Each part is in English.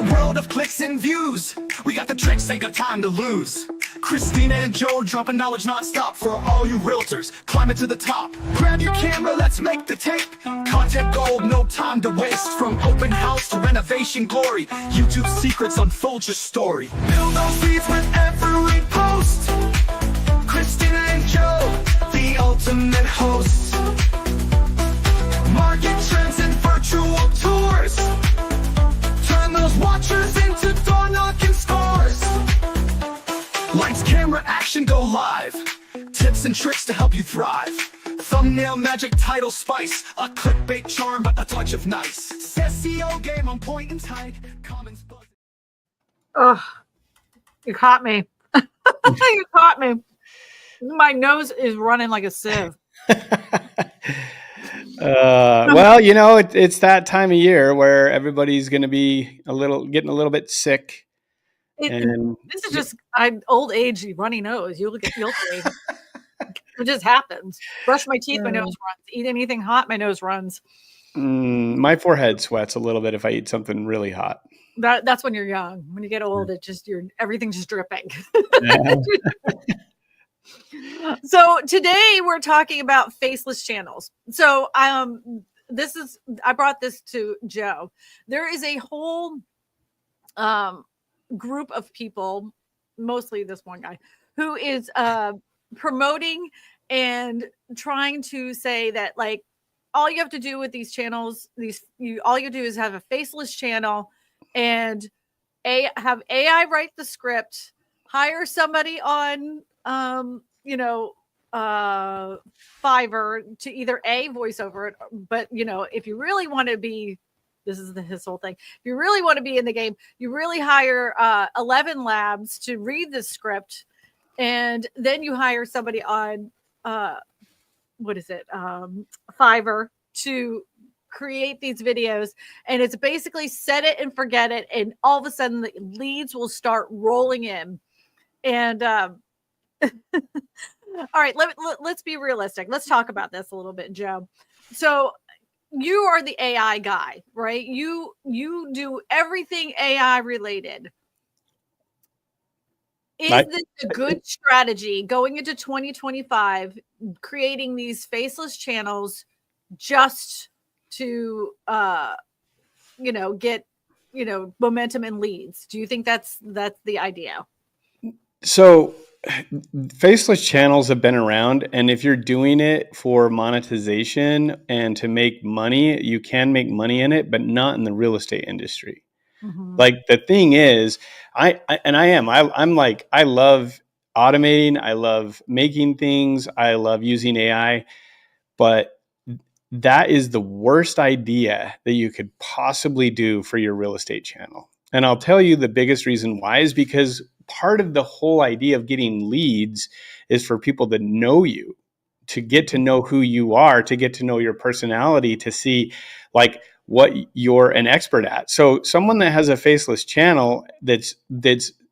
world of clicks and views. We got the tricks, ain't got time to lose. Christina and Joe dropping knowledge non-stop for all you realtors. Climbing to the top. Grab your camera, let's make the tape. Content gold, no time to waste. From open house to renovation glory, YouTube secrets unfold your story. Build those leads with every post. Christina and Joe, the ultimate hosts. Market trends and virtual tours. Turn those watchers into door knocking scores. Lights, camera, action, go live. Tips and tricks to help you thrive. Thumbnail magic, title spice. A clickbait charm, but a touch of nice. SEO game on point and tight. Comments buzz. Oh, you caught me. You caught me. My nose is running like a sieve. Well, you know, it's that time of year where everybody's going to be getting a little bit sick. This is just old age, runny nose. You'll see. It just happens. Brush my teeth, my nose runs. Eat anything hot, my nose runs. My forehead sweats a little bit if I eat something really hot. That's when you're young. When you get old, everything's just dripping. Yeah. So today we're talking about faceless channels. So I brought this to Joe. There is a whole group of people, mostly this one guy, who is promoting and trying to say that, like, all you have to do with these channels, all you do is have a faceless channel and have AI write the script, hire somebody on Fiverr to either voice over it, but if you really want to be, this is his whole thing. If you really want to be in the game, you really hire 11 labs to read the script, and then you hire somebody on Fiverr to create these videos, and it's basically set it and forget it, and all of a sudden the leads will start rolling in. And all right, let's be realistic. Let's talk about this a little bit, Joe. So you are the AI guy, right? You do everything AI related. Is this a good strategy going into 2025, creating these faceless channels just to get momentum and leads? Do you think that's the idea? So faceless channels have been around, and if you're doing it for monetization and to make money, you can make money in it, but not in the real estate industry. Mm-hmm. Like, the thing is, I'm like, I love automating. I love making things. I love using AI, but that is the worst idea that you could possibly do for your real estate channel. And I'll tell you the biggest reason why is because part of the whole idea of getting leads is for people to know you, to get to know who you are, to get to know your personality, to see like what you're an expert at. So someone that has a faceless channel that's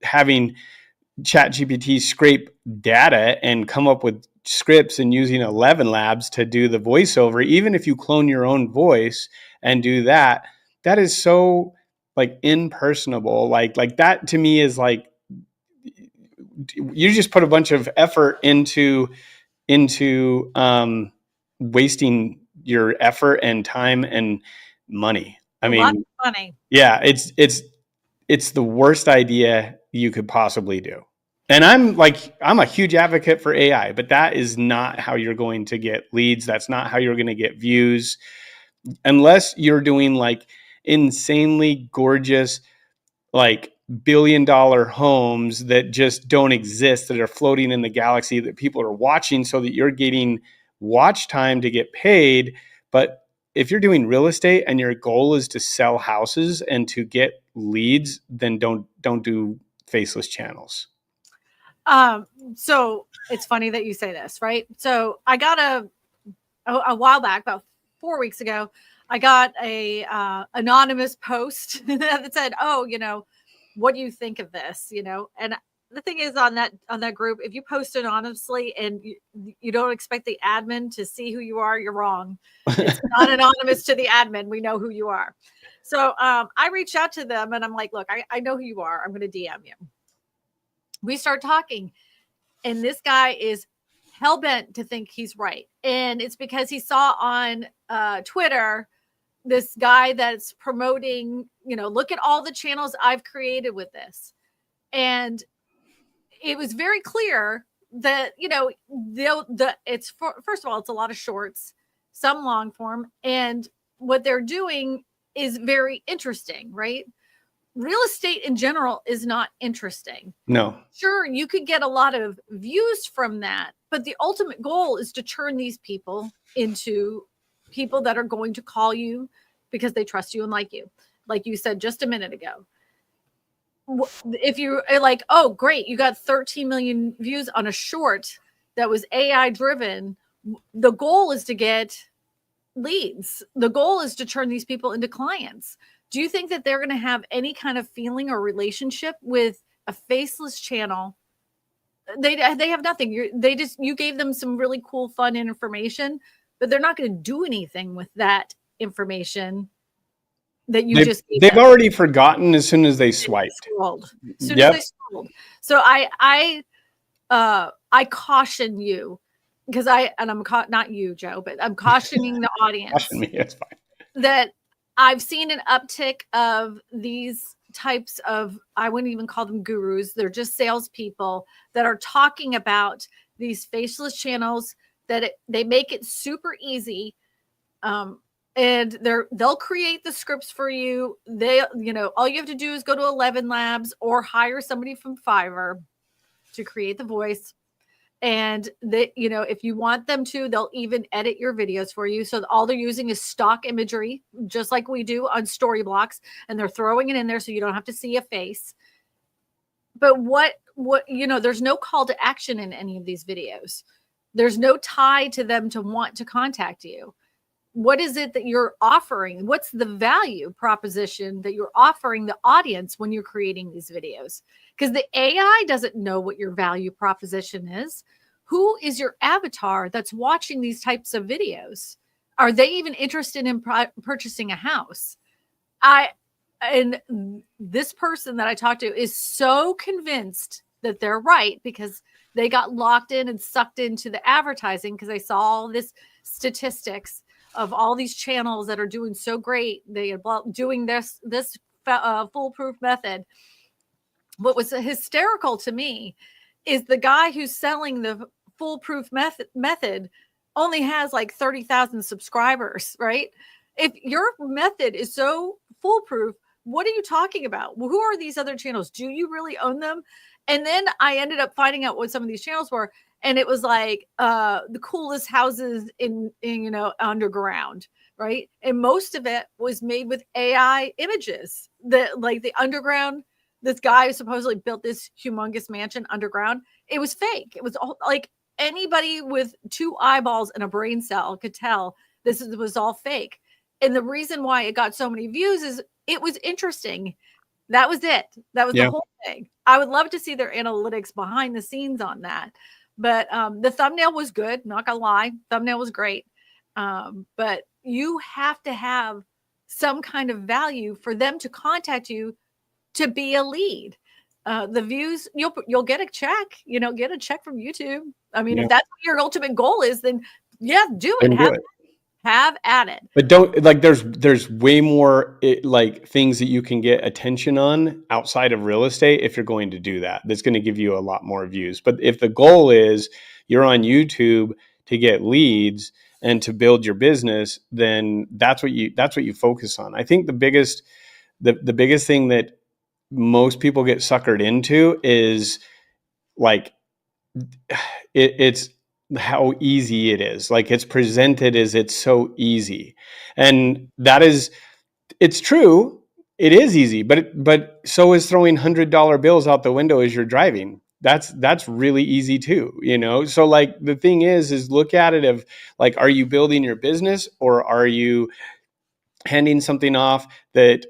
having ChatGPT scrape data and come up with scripts and using 11 labs to do the voiceover, even if you clone your own voice and do that, that is so like impersonable. Like that to me is like, you just put a bunch of effort into wasting your effort and time and money. I mean, lot of money. Yeah, it's the worst idea you could possibly do. And I'm a huge advocate for AI, but that is not how you're going to get leads. That's not how you're going to get views, unless you're doing like insanely gorgeous, like $1 billion homes that just don't exist, that are floating in the galaxy that people are watching so that you're getting watch time to get paid. But if you're doing real estate and your goal is to sell houses and to get leads, then don't do faceless channels. So it's funny that you say this, right? So I got a while back, about 4 weeks ago, I got a anonymous post that said, "Oh, what do you think of this?" And the thing is on that group, if you post anonymously and you don't expect the admin to see who you are, you're wrong. It's not anonymous to the admin. We know who you are. So I reached out to them and I'm like, look, I know who you are. I'm going to DM you. We start talking, and this guy is hell bent to think he's right. And it's because he saw on Twitter this guy that's promoting, look at all the channels I've created with this. And it was very clear that, first of all, it's a lot of shorts, some long form. And what they're doing is very interesting, right? Real estate in general is not interesting. No. Sure, you could get a lot of views from that, but the ultimate goal is to turn these people into people that are going to call you because they trust you and like you. Like you said just a minute ago. If you're like, oh, great, you got 13 million views on a short that was AI driven, the goal is to get leads. The goal is to turn these people into clients. Do you think that they're going to have any kind of feeling or relationship with a faceless channel? They have nothing. You gave them some really cool, fun information, but they're not going to do anything with that information that you just gave they've them. already forgotten as soon as they swiped. As soon as they scrolled. So I caution you, because I'm not you, Joe, but I'm cautioning the audience. Caution me, that's fine. That I've seen an uptick of these types of, I wouldn't even call them gurus. They're just salespeople that are talking about these faceless channels that they make it super easy. And they'll create the scripts for you. All you have to do is go to 11 Labs or hire somebody from Fiverr to create the voice. And if you want them to, they'll even edit your videos for you. So all they're using is stock imagery, just like we do on Storyblocks, and they're throwing it in there so you don't have to see a face. But there's no call to action in any of these videos. There's no tie to them to want to contact you. What is it that you're offering? What's the value proposition that you're offering the audience when you're creating these videos? Because the AI doesn't know what your value proposition is. Who is your avatar that's watching these types of videos? Are they even interested in purchasing a house? And this person that I talked to is so convinced that they're right because they got locked in and sucked into the advertising because they saw all this statistics of all these channels that are doing so great. They are doing this foolproof method. What was hysterical to me is the guy who's selling the foolproof method only has like 30,000 subscribers, right? If your method is so foolproof, what are you talking about? Well, who are these other channels? Do you really own them? And then I ended up finding out what some of these channels were. And it was like the coolest houses in underground, right? And most of it was made with AI images. The underground, this guy who supposedly built this humongous mansion underground. It was fake. It was all, like anybody with 2 eyeballs and a brain cell could tell was all fake. And the reason why it got so many views is it was interesting. That was it. That was the whole thing. I would love to see their analytics behind the scenes on that. But the thumbnail was good. Not gonna lie. Thumbnail was great. But you have to have some kind of value for them to contact you to be a lead. The views, you'll get a check, get a check from YouTube. I mean, if that's what your ultimate goal is, then do it. Have at it. But don't there's way more things that you can get attention on outside of real estate if you're going to do that. That's going to give you a lot more views. But if the goal is you're on YouTube to get leads and to build your business, then that's what you focus on. I think the biggest thing that most people get suckered into is it's how easy it is. Like it's presented as it's so easy. And it's true. It is easy, but so is throwing $100 bills out the window as you're driving. That's really easy too, So the thing is look at it of are you building your business or are you handing something off that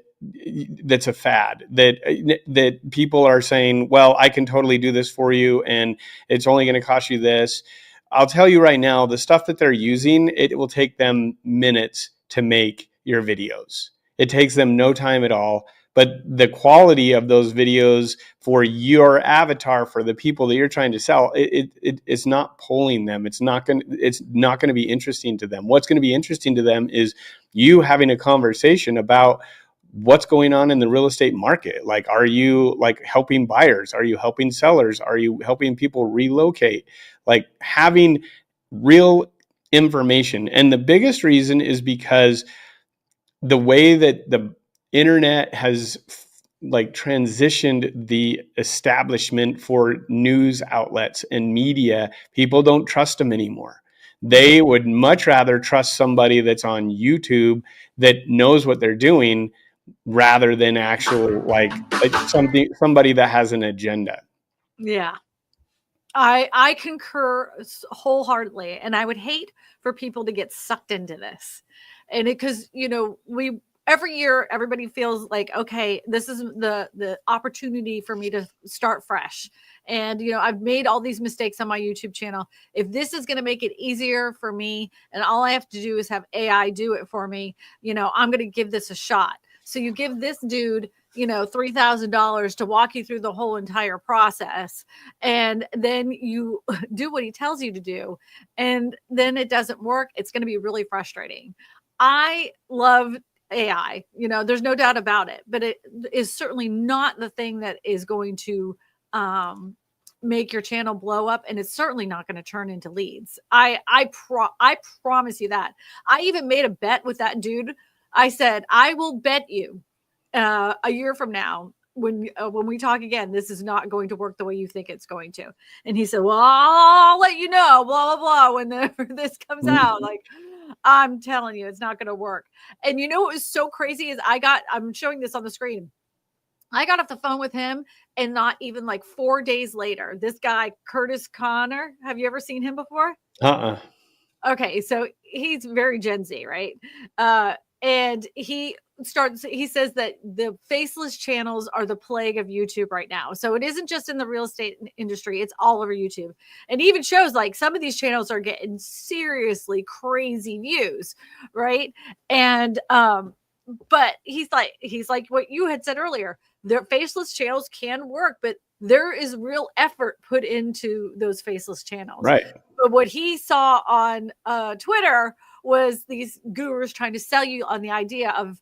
that's a fad, that people are saying, well, I can totally do this for you and it's only going to cost you this. I'll tell you right now, the stuff that they're using, it will take them minutes to make your videos. It takes them no time at all. But the quality of those videos for your avatar, for the people that you're trying to sell, it's not pulling them. It's not going to be interesting to them. What's going to be interesting to them is you having a conversation about what's going on in the real estate market. Like, are you like helping buyers? Are you helping sellers? Are you helping people relocate? Like, having real information. And the biggest reason is because the way that the internet has like transitioned the establishment for news outlets and media, people don't trust them anymore. They would much rather trust somebody that's on YouTube that knows what they're doing rather than actual like somebody that has an agenda. Yeah. I concur wholeheartedly, and I would hate for people to get sucked into this. And because we every year everybody feels like, okay, this is the opportunity for me to start fresh. And I've made all these mistakes on my YouTube channel. If this is going to make it easier for me, and all I have to do is have AI do it for me, I'm going to give this a shot. So you give this dude $3,000 to walk you through the whole entire process, and then you do what he tells you to do, and then it doesn't work. It's going to be really frustrating. I love AI, there's no doubt about it, but it is certainly not the thing that is going to make your channel blow up, and it's certainly not going to turn into leads. I promise you that. I even made a bet with that dude. I said, I will bet you a year from now, when we talk again, this is not going to work the way you think it's going to. And he said, well, I'll let you know, blah, blah, blah, whenever this comes out. Like, I'm telling you, it's not going to work. And what was so crazy is I'm showing this on the screen. I got off the phone with him, and not even like 4 days later, this guy, Curtis Connor, have you ever seen him before? Okay. So he's very Gen Z, right? And he says that the faceless channels are the plague of YouTube right now. So it isn't just in the real estate industry, it's all over YouTube. And he even shows like some of these channels are getting seriously crazy views, right? And but he's like what you had said earlier, their faceless channels can work, but there is real effort put into those faceless channels. Right. But what he saw on Twitter was these gurus trying to sell you on the idea of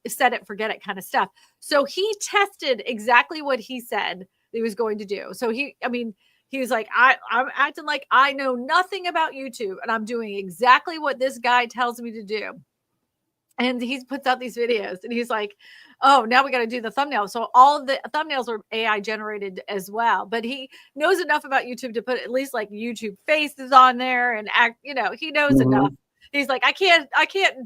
set it, forget it kind of stuff. So he tested exactly what he said he was going to do. So he was like, I'm acting like I know nothing about YouTube, and I'm doing exactly what this guy tells me to do. And he puts out these videos, and he's like, oh, now we got to do the thumbnails. So all of the thumbnails are AI generated as well. But he knows enough about YouTube to put at least like YouTube faces on there and act, he knows enough. He's like, I can't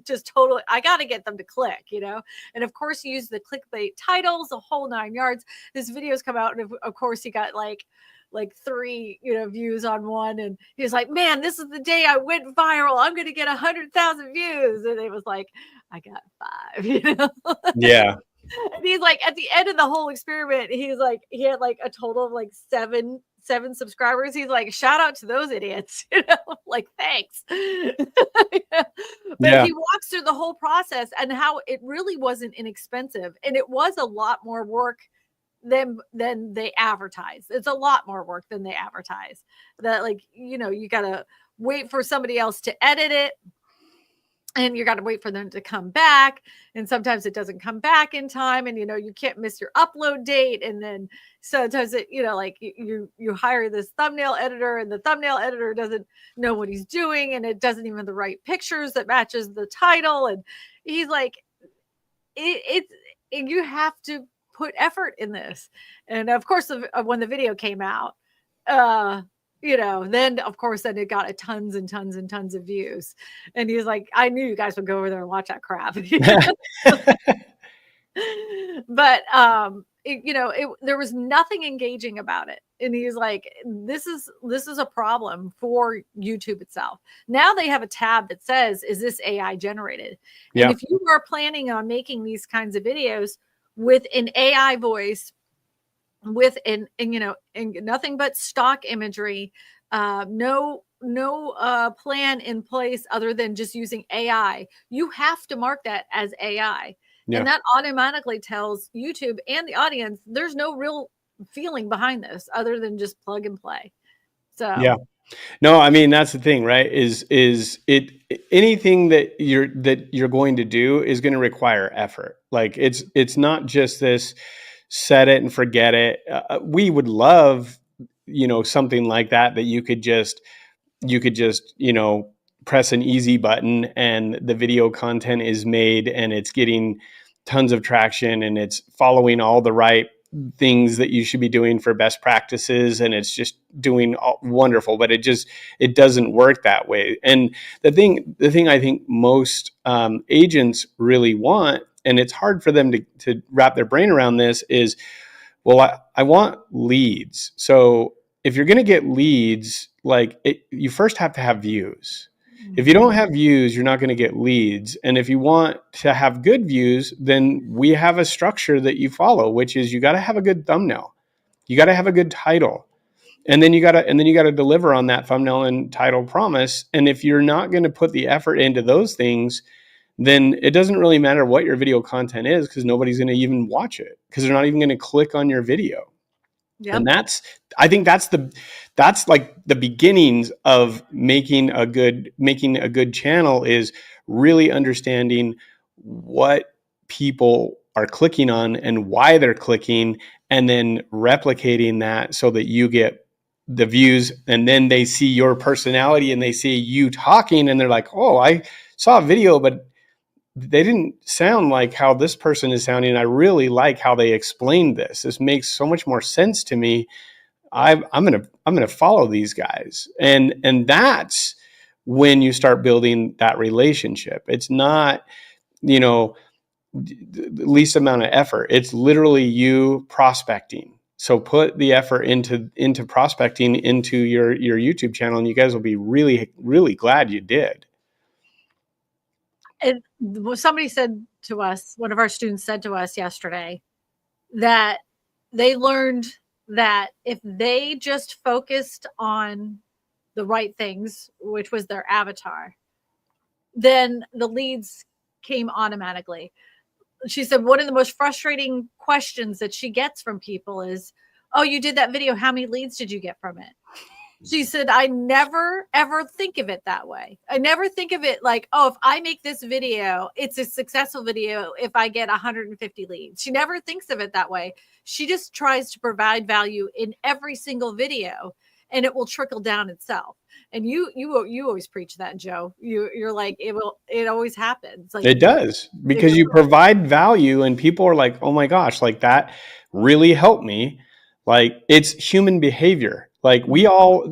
just totally, I got to get them to click, And of course, he used the clickbait titles, the whole 9 yards. His videos come out, and of course, he got like 3 views on one, and he was like, man, this is the day I went viral. I'm gonna get 100,000 views. And it was like, I got 5. Yeah. And he's like, at the end of the whole experiment, he had like a total of like seven subscribers. He's like, shout out to those idiots, like, thanks. But he walks through the whole process and how it really wasn't inexpensive, and it was a lot more work than they advertise. It's a lot more work than they advertise. That, like, you gotta wait for somebody else to edit it, and you got to wait for them to come back, and sometimes it doesn't come back in time, and you can't miss your upload date. And then sometimes it like you hire this thumbnail editor, and the thumbnail editor doesn't know what he's doing, and it doesn't even the right pictures that matches the title. And he's like, you have to put effort in this. And of course, when the video came out, then of course, then it got tons and tons and tons of views. And he's like, I knew you guys would go over there and watch that crap. But there was nothing engaging about it. and he's like, this is a problem for YouTube itself. Now they have a tab that says, is this AI generated? And Yeah. if you are planning on making these kinds of videos with an AI voice, with and nothing but stock imagery, no plan in place other than just using AI, you have to mark that as AI. Yeah. And that automatically tells YouTube and the audience there's no real feeling behind this other than just plug and play. So Yeah. No, I mean, that's the thing, right? Is it anything that you're going to do is going to require effort. Like it's not just this set it and forget it. We would love, something like that you could just press an easy button and the video content is made and it's getting tons of traction and it's following all the right things that you should be doing for best practices and it's just doing wonderful, but it doesn't work that way. And the thing I think most agents really want, and it's hard for them to wrap their brain around this, is, well, I want leads. So if you're going to get leads, you first have to have views. If you don't have views, you're not going to get leads. And if you want to have good views, then we have a structure that you follow, which is you got to have a good thumbnail. You got to have a good title. And then you got to deliver on that thumbnail and title promise. And if you're not going to put the effort into those things, then it doesn't really matter what your video content is, because nobody's going to even watch it, because they're not even going to click on your video. Yep. And I think that's like the beginnings of making a good channel, is really understanding what people are clicking on and why they're clicking, and then replicating that so that you get the views, and then they see your personality and they see you talking and they're like, oh, I saw a video, but they didn't sound like how this person is sounding. I really like how they explained this. This makes so much more sense to me. I'm gonna follow these guys, and that's when you start building that relationship. It's not, the least amount of effort. It's literally you prospecting. So put the effort into prospecting into your YouTube channel, and you guys will be really, really glad you did. And somebody said to us, one of our students said to us yesterday, that they learned that if they just focused on the right things, which was their avatar, then the leads came automatically. She said one of the most frustrating questions that she gets from people is, oh, you did that video, how many leads did you get from it? She said, I never, ever think of it that way. I never think of it like, oh, if I make this video, it's a successful video if I get 150 leads. She never thinks of it that way. She just tries to provide value in every single video, and it will trickle down itself. And you always preach that, Joe. You're like, it always happens. Like, it does, because you provide value and people are like, oh my gosh, like that really helped me. Like, it's human behavior. Like,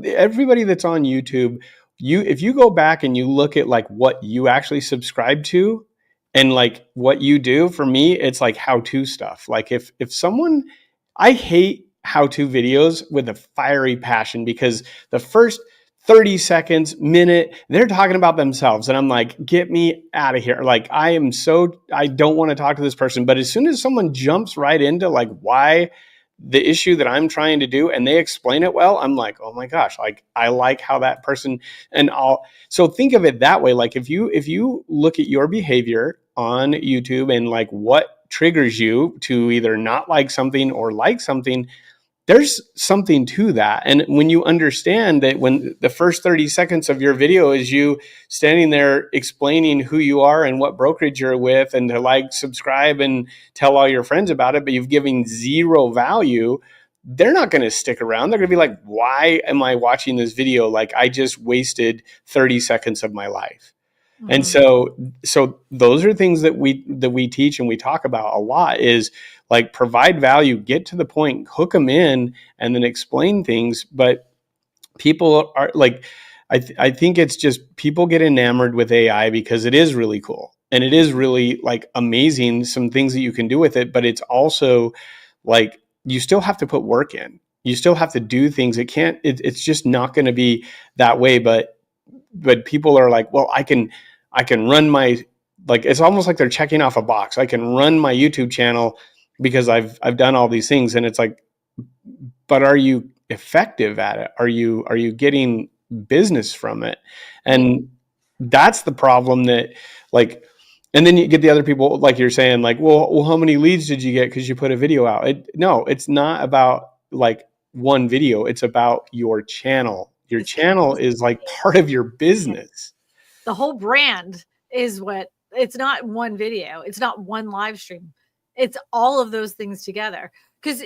everybody that's on YouTube, if you go back and you look at like what you actually subscribe to and like what you do, for me, it's like how-to stuff. Like if someone, I hate how-to videos with a fiery passion, because the first 30 seconds, minute, they're talking about themselves. And I'm like, get me out of here. Like, I don't want to talk to this person. But as soon as someone jumps right into like why the issue that I'm trying to do, and they explain it well, I'm like, oh my gosh, like I like how that person, so think of it that way. Like if you look at your behavior on YouTube and like what triggers you to either not like something or like something, there's something to that. And when you understand that, when the first 30 seconds of your video is you standing there explaining who you are and what brokerage you're with, and to like subscribe and tell all your friends about it, but you've given zero value, they're not going to stick around. They're going to be like, why am I watching this video? Like, I just wasted 30 seconds of my life. Mm-hmm. And so those are things that we teach and we talk about a lot, is like provide value, get to the point, hook them in, and then explain things. But people are like, I think it's just people get enamored with AI because it is really cool. And it is really like amazing, some things that you can do with it. But it's also like, you still have to put work in. you still have to do things. It's just not going to be that way. But people are like, well, I can run my, like, it's almost like they're checking off a box. I can run my YouTube channel because I've done all these things. And it's like, but are you effective at it? Are you getting business from it? And that's the problem that, like, and then you get the other people, like you're saying, like, well, how many leads did you get because you put a video out? No, it's not about like one video. It's about your channel. Your channel is like part of your business. The whole brand is what, it's not one video. It's not one live stream. It's all of those things together. Because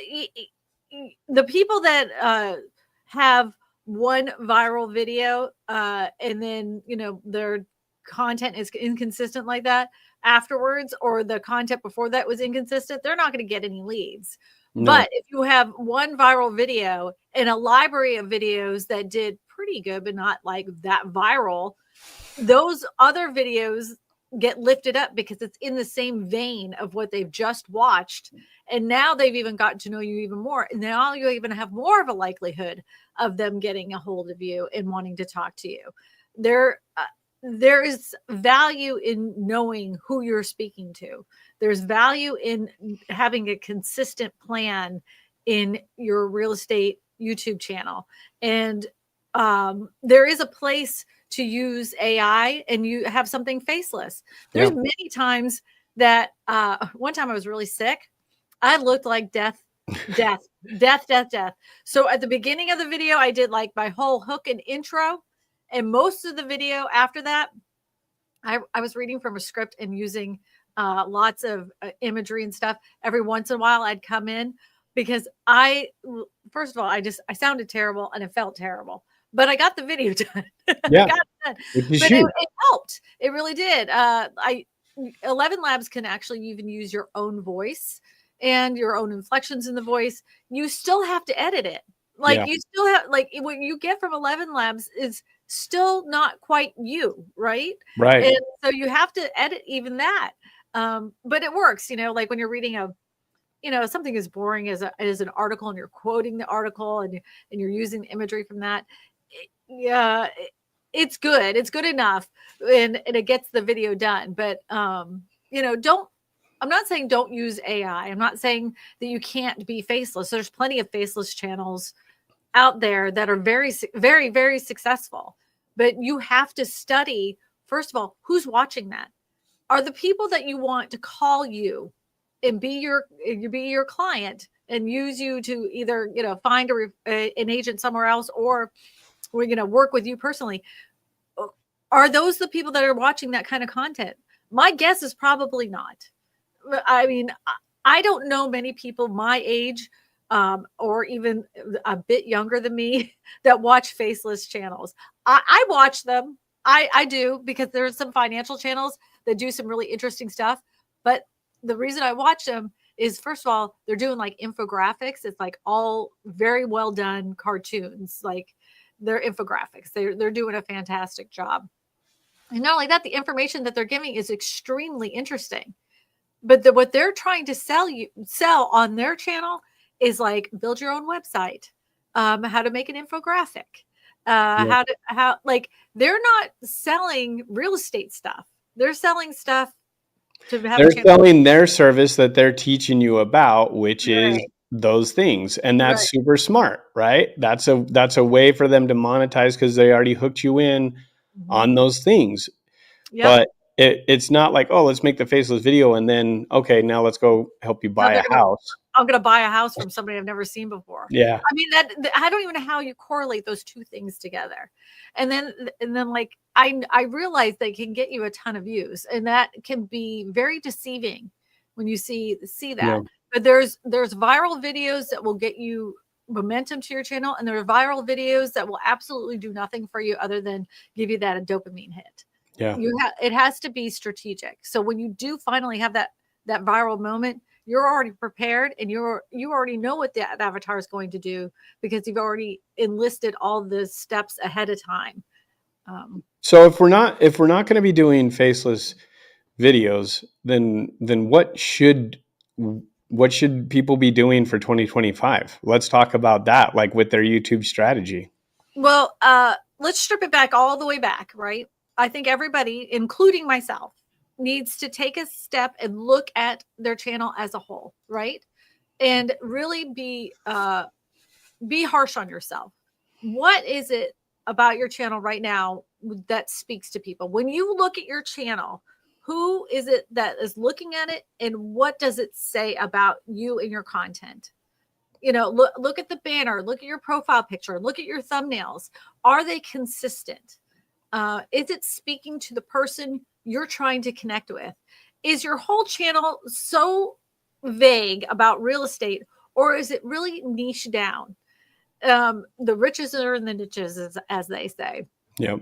the people that have one viral video and then, their content is inconsistent like that afterwards, or the content before that was inconsistent, they're not going to get any leads. No. But if you have one viral video and a library of videos that did pretty good, but not like that viral, those other videos get lifted up because it's in the same vein of what they've just watched. And now they've even gotten to know you even more. And now you even have more of a likelihood of them getting a hold of you and wanting to talk to you. There is value in knowing who you're speaking to. There's value in having a consistent plan in your real estate YouTube channel. And there is a place to use AI, and you have something faceless. There's many times that one time I was really sick. I looked like death. So at the beginning of the video, I did like my whole hook and intro. And most of the video after that, I was reading from a script and using lots of imagery and stuff. Every once in a while, I'd come in because first of all, I sounded terrible and it felt terrible. But I got the video done. Yeah. But it helped. It really did. 11 Labs can actually even use your own voice and your own inflections in the voice. You still have to edit it. Like you still have, like what you get from 11 Labs is still not quite you, right? Right. And so you have to edit even that. But it works, like when you're reading something as boring as an article and you're quoting the article and you're using imagery from that. It's good. It's good enough, and it gets the video done. But I'm not saying don't use AI. I'm not saying that you can't be faceless. There's plenty of faceless channels out there that are very, very, very successful. But you have to study, first of all, who's watching that. Are the people that you want to call you and be your client and use you to either find an agent somewhere else, or work with you personally? Are those the people that are watching that kind of content? My guess is probably not. I mean, I don't know many people my age or even a bit younger than me that watch faceless channels. I watch them. I do, because there's some financial channels that do some really interesting stuff. But the reason I watch them is, first of all, they're doing like infographics. It's like all very well done cartoons. Like, they're infographics. They're doing a fantastic job. And not only that, the information that they're giving is extremely interesting. But what they're trying to sell on their channel is like, build your own website, how to make an infographic, they're not selling real estate stuff. They're selling stuff to have. They're selling their service that they're teaching you about, which is Right. those things. And that's super smart, right? That's a way for them to monetize, because they already hooked you in on those things. Yep. But it's not like, oh, let's make the faceless video and then, okay, now let's go help you buy a house. I'm going to buy a house from somebody I've never seen before. Yeah. I mean, I don't even know how you correlate those two things together. And then like, I realize they can get you a ton of views, and that can be very deceiving when you see that. Yeah. But there's viral videos that will get you momentum to your channel, and there are viral videos that will absolutely do nothing for you other than give you that a dopamine hit. Yeah. It has to be strategic. So when you do finally have that viral moment, you're already prepared, and you already know what that avatar is going to do, because you've already enlisted all the steps ahead of time. So if we're not going to be doing faceless videos, then what should what should people be doing for 2025? Let's talk about that, like with their YouTube strategy. Well, let's strip it back all the way back, right? I think everybody, including myself, needs to take a step and look at their channel as a whole, right? And really be harsh on yourself. What is it about your channel right now that speaks to people? When you look at your channel, who is it that is looking at it, and what does it say about you and your content? Look at the banner, look at your profile picture, look at your thumbnails. Are they consistent? Is it speaking to the person you're trying to connect with? Is your whole channel so vague about real estate, or is it really niche down? The riches are in the niches, as they say. Yep.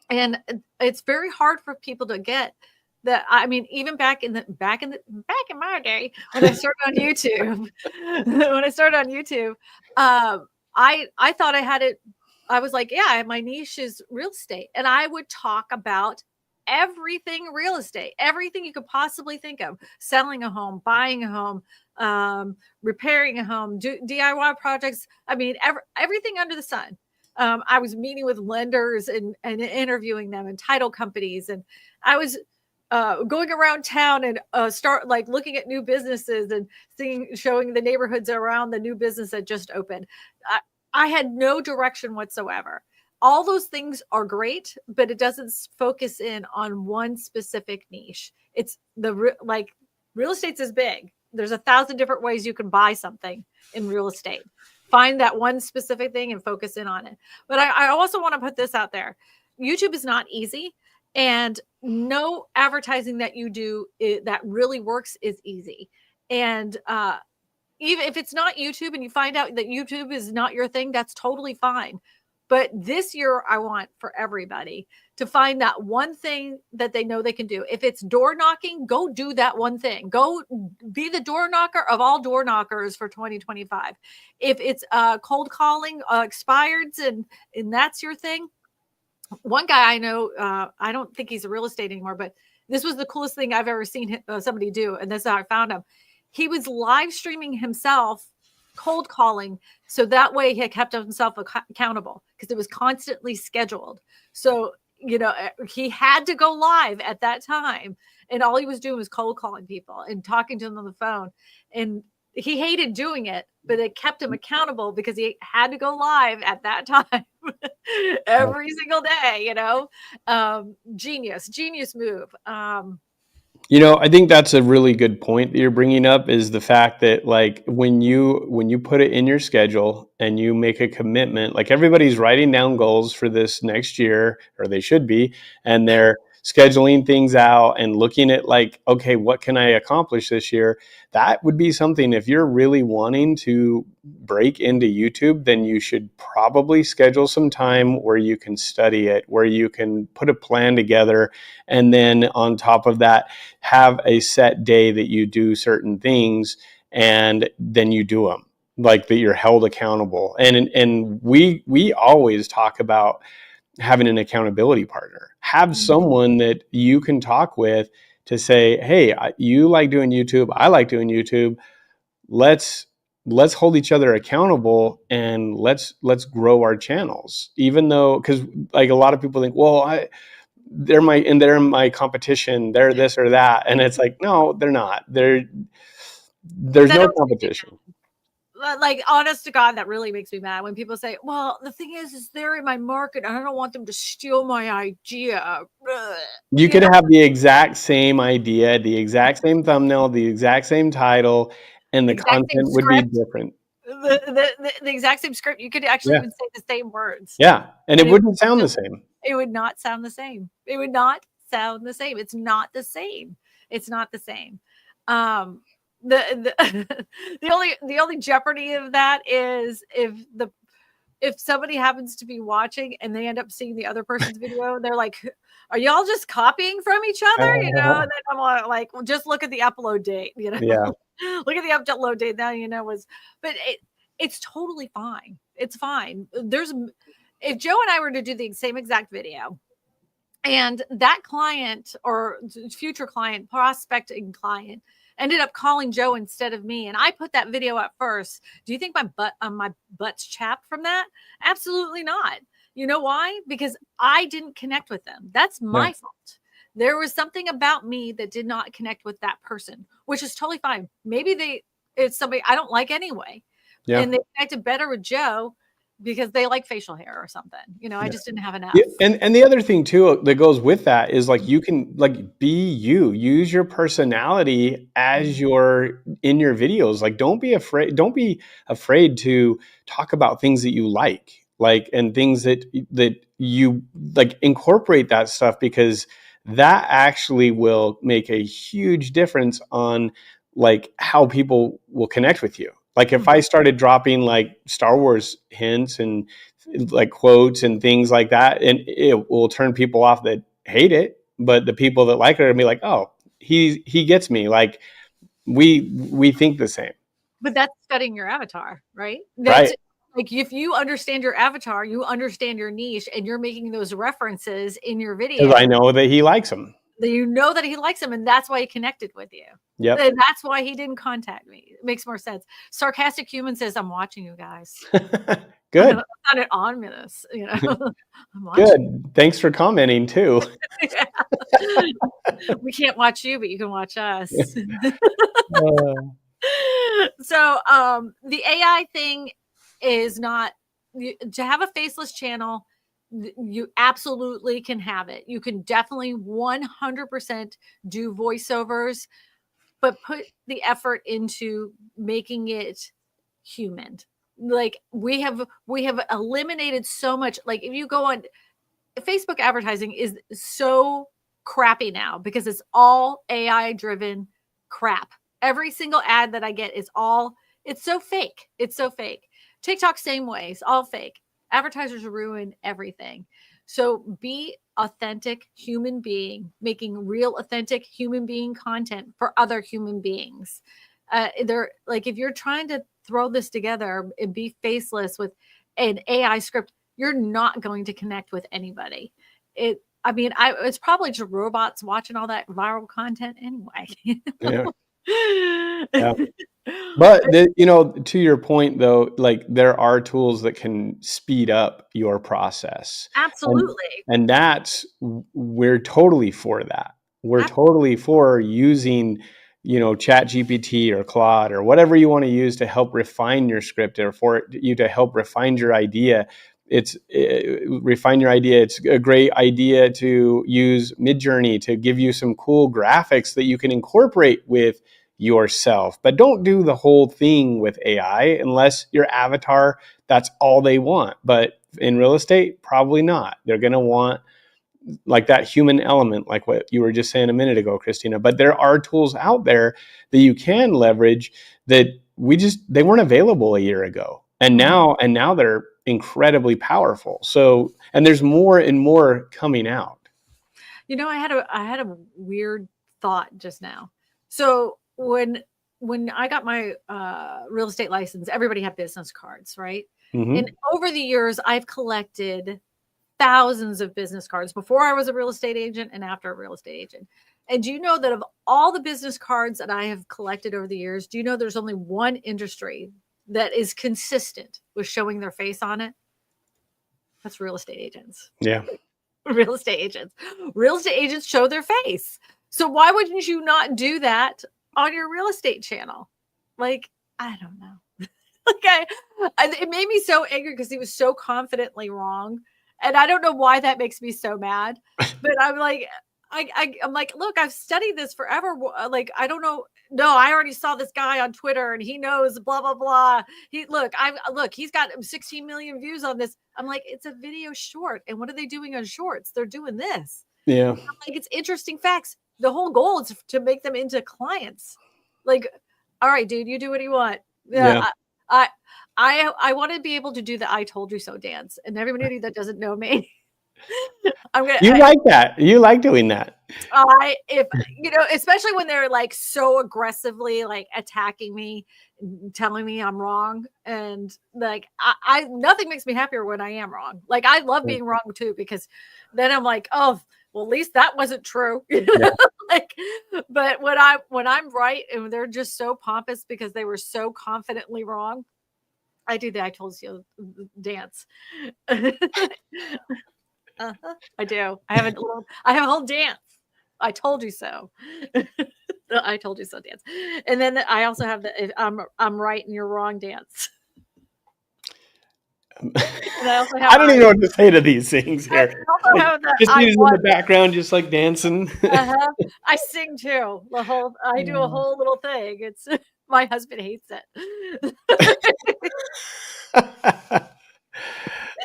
And it's very hard for people to get that. I mean, even back in my day when I started on YouTube, I thought I had it. I was like, yeah, my niche is real estate, and I would talk about everything real estate, everything you could possibly think of: selling a home, buying a home, repairing a home, DIY projects. I mean, everything under the sun. I was meeting with lenders and interviewing them, and title companies, and I was going around town and start like looking at new businesses and showing the neighborhoods around the new business that just opened. I had no direction whatsoever. All those things are great, but it doesn't focus in on one specific niche. It's real estate's is big. There's 1,000 different ways you can buy something in real estate. Find that one specific thing and focus in on it. But I also want to put this out there. YouTube is not easy, and no advertising that you do that really works is easy. And even if it's not YouTube and you find out that YouTube is not your thing, that's totally fine. But this year, I want for everybody to find that one thing that they know they can do. If it's door knocking, go do that one thing. Go be the door knocker of all door knockers for 2025. If it's cold calling expireds and that's your thing. One guy I know, I don't think he's a real estate anymore, but this was the coolest thing I've ever seen somebody do. And that's how I found him. He was live streaming himself cold calling, so that way he kept himself accountable, because it was constantly scheduled. So he had to go live at that time, and all he was doing was cold calling people and talking to them on the phone, and he hated doing it, but it kept him accountable because he had to go live at that time every single day. Genius move. I think that's a really good point that you're bringing up, is the fact that like when you put it in your schedule and you make a commitment, like everybody's writing down goals for this next year, or they should be, and they're scheduling things out and looking at like, okay, what can I accomplish this year? That would be something, if you're really wanting to break into YouTube, then you should probably schedule some time where you can study it, where you can put a plan together. And then on top of that, have a set day that you do certain things, and then you do them, like that you're held accountable. And we always talk about having an accountability partner. Have someone that you can talk with to say, hey, you like doing YouTube, I like doing YouTube. Let's hold each other accountable, and let's grow our channels. Even though, because like a lot of people think, well, they're my competition, they're this or that, and it's like, no, they're not. There's no competition. Like, honest to God, that really makes me mad when people say, well, the thing is they're in my market and I don't want them to steal my idea. You could have the exact same idea, the exact same thumbnail, the exact same title, and the content would be different. The exact same script. You could actually even say the same words. Yeah, and it wouldn't sound the same. It would not sound the same. It would not sound the same. It's not the same. It's not the same. The the only jeopardy of that is if somebody happens to be watching and they end up seeing the other person's video, they're like, are y'all just copying from each other? And then I'm like, well, just look at the upload date, Yeah. Look at the upload date. Now but it's totally fine. It's fine. If Joe and I were to do the same exact video, And that client or future client, prospecting client, ended up calling Joe instead of me. And I put that video up first. Do you think my butt's chapped from that? Absolutely not. You know why? Because I didn't connect with them. That's Yeah. my fault. There was something about me that did not connect with that person, which is totally fine. Maybe it's somebody I don't like anyway. Yeah. And they connected better with Joe because they like facial hair or something. I just didn't have enough. Yeah, and the other thing too that goes with that is like you can like be you, use your personality as your in your videos. Like don't be afraid to talk about things that you like and things that you like, incorporate that stuff, because that actually will make a huge difference on like how people will connect with you. Like if I started dropping like Star Wars hints and like quotes and things like that, and it will turn people off that hate it, but the people that like it are gonna be like, oh, he gets me. Like we think the same. But that's studying your avatar, right? That's Right. like if you understand your avatar, you understand your niche, and you're making those references in your Because video, I know that he likes them. that you know that he likes them, and that's why he connected with you. Yep. And that's why he didn't contact me. It makes more sense. Sarcastic human says, "I'm watching you guys." Good. I'm not an ominous, I'm watching. Good. Thanks for commenting too. Yeah. We can't watch you, but you can watch us. So the AI thing is not to have a faceless channel. You absolutely can have it. You can definitely 100% do voiceovers, but put the effort into making it human. Like we have eliminated so much. Like if you go on Facebook, advertising is so crappy now because it's all AI driven crap. Every single ad that I get is it's so fake. It's so fake. TikTok, same way. It's all fake. Advertisers ruin everything. So be authentic human being, making real authentic human being content for other human beings. They're like, if you're trying to throw this together and be faceless with an AI script, you're not going to connect with anybody. It's probably just robots watching all that viral content anyway. Yeah. Yeah. But to your point though, like there are tools that can speed up your process. Absolutely. And we're totally for that. We're totally for using, Chat GPT or Claude or whatever you want to use to help refine your script, or for you to help refine your idea. Refine your idea. It's a great idea to use Midjourney to give you some cool graphics that you can incorporate with yourself. But don't do the whole thing with AI unless your avatar, that's all they want. But in real estate, probably not. They're going to want like that human element, like what you were just saying a minute ago, Christina. But there are tools out there that you can leverage that they weren't available a year ago. And now they're incredibly powerful. So, and there's more and more coming out. I had a weird thought just now. So when I got my real estate license, everybody had business cards, right? Mm-hmm. And over the years, I've collected thousands of business cards before I was a real estate agent and after a real estate agent. And do you know that of all the business cards that I have collected over the years, do you know there's only one industry that is consistent with showing their face on it? That's real estate agents. Yeah. Real estate agents. Real estate agents show their face. So why wouldn't you not do that on your real estate channel? Like, I don't know. It made me so angry because he was so confidently wrong. And I don't know why that makes me so mad. But I'm like, I'm like, look, I've studied this forever. Like, I don't know. No, I already saw this guy on Twitter and he knows blah, blah, blah. He's got 16 million views on this. I'm like, it's a video short. And what are they doing on shorts? They're doing this. Yeah. I'm like, it's interesting facts. The whole goal is to make them into clients. Like, all right, dude, you do what you want. Yeah. I want to be able to do the I told you so dance. And everybody that doesn't know me, like that. You like doing that. Especially when they're like so aggressively like attacking me, telling me I'm wrong. And like, I nothing makes me happier when I am wrong. Like I love being wrong too, because then I'm like, oh, well, at least that wasn't true. Yeah. Like, but when I'm right and they're just so pompous because they were so confidently wrong, I do the I told you dance. I do. I have a whole dance. I told you so. I told you so dance. And then I also have the I'm right and you're wrong dance. And I also have I don't even know what to say to these things I here. also Like, have the just I in won. the background, just like dancing. Uh-huh. I sing too. I do a whole little thing. It's my husband hates it. But if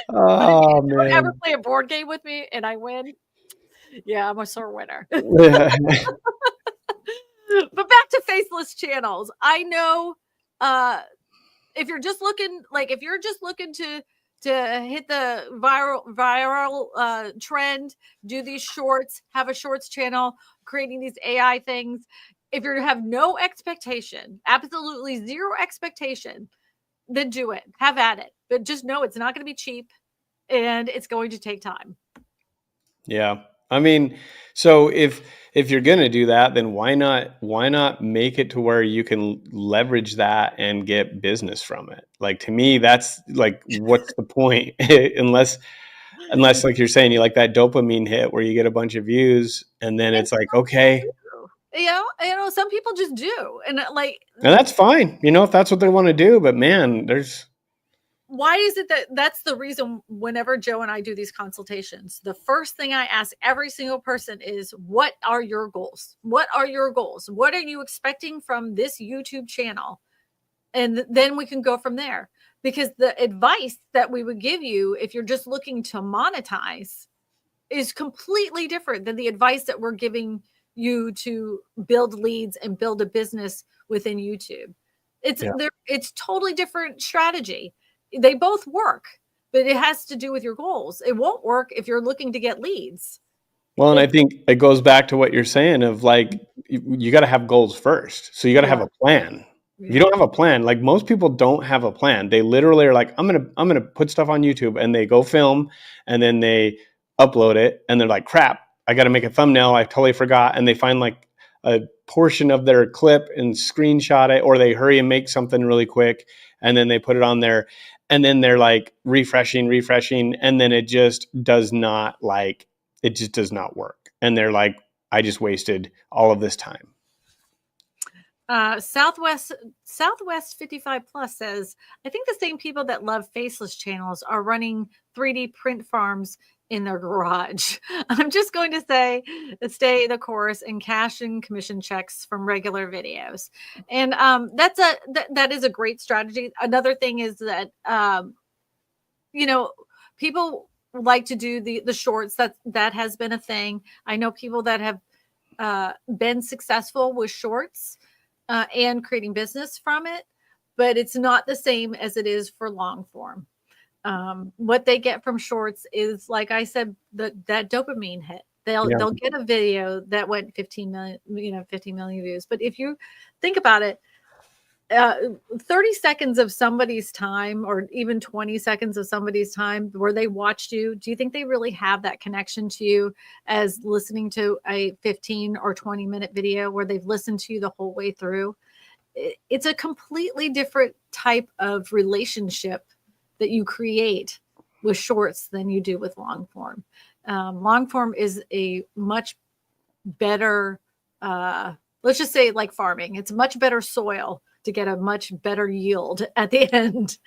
Oh you don't ever man. play a board game with me and I win, yeah, I'm a sore winner. Yeah. But back to faceless channels. I know if you're just looking to hit the viral trend, do these shorts, have a shorts channel, creating these AI things. If you have no expectation, absolutely zero expectation, then do it. Have at it. But just know it's not going to be cheap and it's going to take time. Yeah. I mean, so if you're going to do that, then why not make it to where you can leverage that and get business from it? Like, to me, that's like, what's the point? Unless like you're saying, you like that dopamine hit where you get a bunch of views and then And it's like, some people okay, do. Some people just do. And like, and that's fine, if that's what they want to do. But man, there's why is it that's the reason whenever Joe and I do these consultations, the first thing I ask every single person is, what are your goals? What are your goals? What are you expecting from this YouTube channel? And then we can go from there. Because the advice that we would give you if you're just looking to monetize is completely different than the advice that we're giving you to build leads and build a business within YouTube. yeah. It's totally different strategy. They both work, but it has to do with your goals. It won't work if you're looking to get leads. Well, and I think it goes back to what you're saying of like, you got to have goals first. So you got to have Yeah. a plan. If you Yeah. don't have a plan, like most people don't have a plan. They literally are like, I'm gonna put stuff on YouTube, and they go film and then they upload it and they're like, crap, I got to make a thumbnail. I totally forgot. And they find like a portion of their clip and screenshot it, or they hurry and make something really quick and then they put it on there. And then they're like refreshing, and then it just does not work. And they're like, I just wasted all of this time. Southwest 55 plus says, I think the same people that love faceless channels are running 3D print farms in their garage. I'm just going to say, stay the course and cash in commission checks from regular videos. And that is a great strategy. Another thing is that people like to do the shorts. That has been a thing. I know people that have been successful with shorts and creating business from it, but it's not the same as it is for long form. What they get from shorts is, like I said, that dopamine hit. They'll get a video that went 15 million views. But if you think about it, 30 seconds of somebody's time, or even 20 seconds of somebody's time where they watched you, do you think they really have that connection to you as listening to a 15 or 20-minute video where they've listened to you the whole way through? It's a completely different type of relationship that you create with shorts than you do with long form. Long form is a much better, let's just say, like farming. It's much better soil to get a much better yield at the end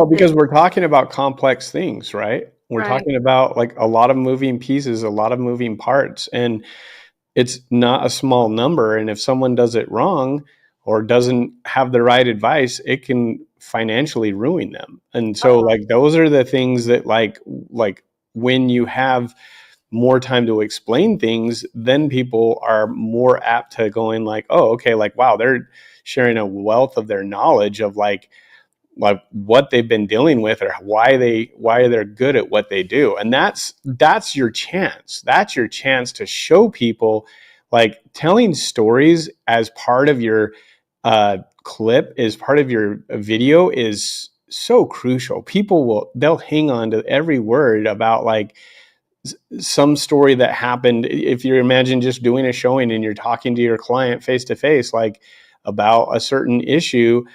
Because we're talking about complex things, right? We're talking about like a lot of moving pieces, a lot of moving parts, and it's not a small number. And if someone does it wrong or doesn't have the right advice, it can financially ruin them. And so like, those are the things that like when you have more time to explain things, then people are more apt to going like, oh, okay, like, wow, they're sharing a wealth of their knowledge of like what they've been dealing with, or why they're good at what they do. And that's your chance. That's your chance to show people, like, telling stories as part of your clip, is part of your video, is so crucial. They'll hang on to every word about like some story that happened. If you imagine just doing a showing and you're talking to your client face to face, like about a certain issue,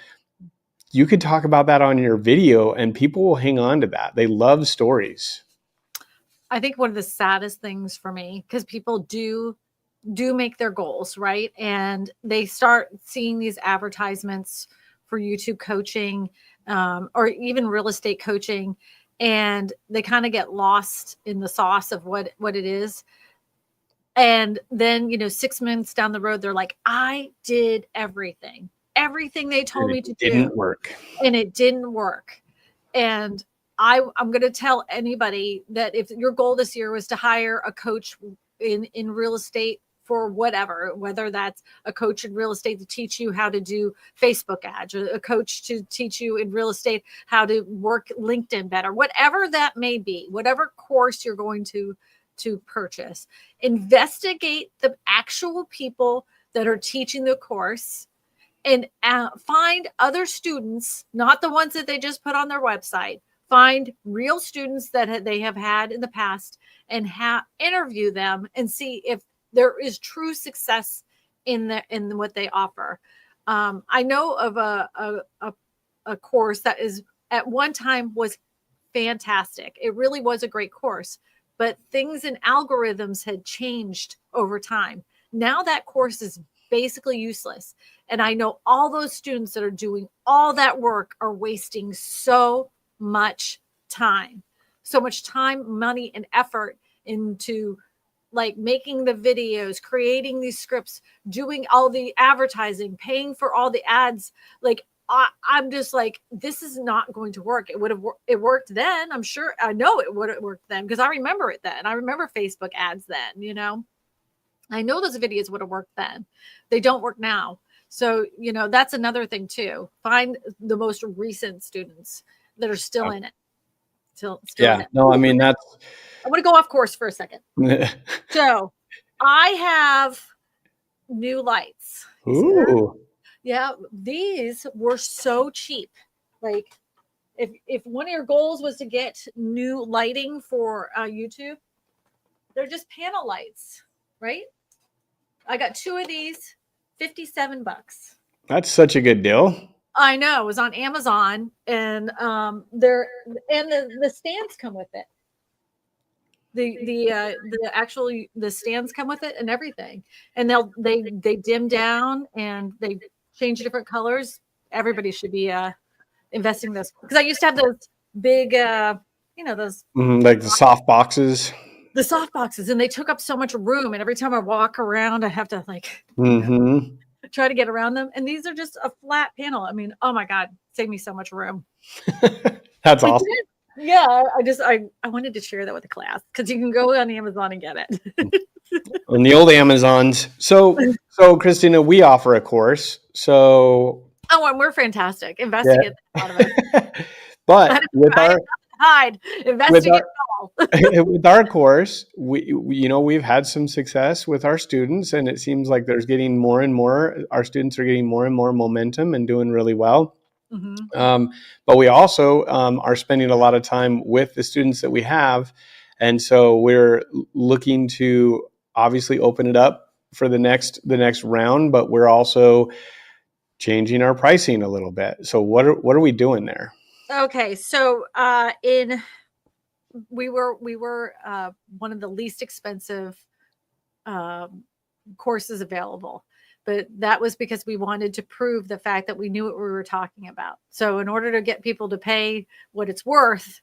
you could talk about that on your video and people will hang on to that. They love stories. I think one of the saddest things for me, because people do make their goals, right? And they start seeing these advertisements for YouTube coaching, or even real estate coaching, and they kind of get lost in the sauce of what it is. And then, 6 months down the road, they're like, I did everything they told me to do. Didn't work. And it didn't work. And I'm going to tell anybody that if your goal this year was to hire a coach in real estate for whatever, whether that's a coach in real estate to teach you how to do Facebook ads, or a coach to teach you in real estate how to work LinkedIn better, whatever that may be, whatever course you're going to purchase, investigate the actual people that are teaching the course, and find other students, not the ones that they just put on their website. Find real students that they have had in the past and interview them and see if there is true success in what they offer. I know of a course that is at one time was fantastic. It really was a great course, but things in algorithms had changed over time. Now that course is basically useless. And I know all those students that are doing all that work are wasting so much time, money, and effort into like making the videos, creating these scripts, doing all the advertising, paying for all the ads. Like, I'm just like, this is not going to work. It worked then. I'm sure. I know it would have worked then because I remember it then. I remember Facebook ads then, I know those videos would have worked then. They don't work now. So, that's another thing too. Find the most recent students that are still in it. Still in it. No, I mean, that's. I want to go off course for a second. So I have new lights. Ooh. Yeah. These were so cheap. Like if one of your goals was to get new lighting for YouTube, they're just panel lights, right? I got 2 of these, $57. That's such a good deal. I know. It was on Amazon, and the stands come with it. The stands come with it and everything, and they dim down and they change different colors. Everybody should be investing in this, because I used to have those big, those like the soft boxes. The soft boxes, and they took up so much room. And every time I walk around, I have to try to get around them. And these are just a flat panel. I mean, oh my God, save me so much room. That's awesome. Yeah, I wanted to share that with the class, because you can go on Amazon and get it. On the old Amazons. So Christina, we offer a course. So and we're fantastic. Investigate a lot of it. But with our course, we've had some success with our students, and it seems like there's getting more and more. Our students are getting more and more momentum and doing really well. Mm-hmm. But we also are spending a lot of time with the students that we have, and so we're looking to obviously open it up for the next round. But we're also changing our pricing a little bit. So what are we doing there? Okay, so we were one of the least expensive courses available, but that was because we wanted to prove the fact that we knew what we were talking about. So in order to get people to pay what it's worth,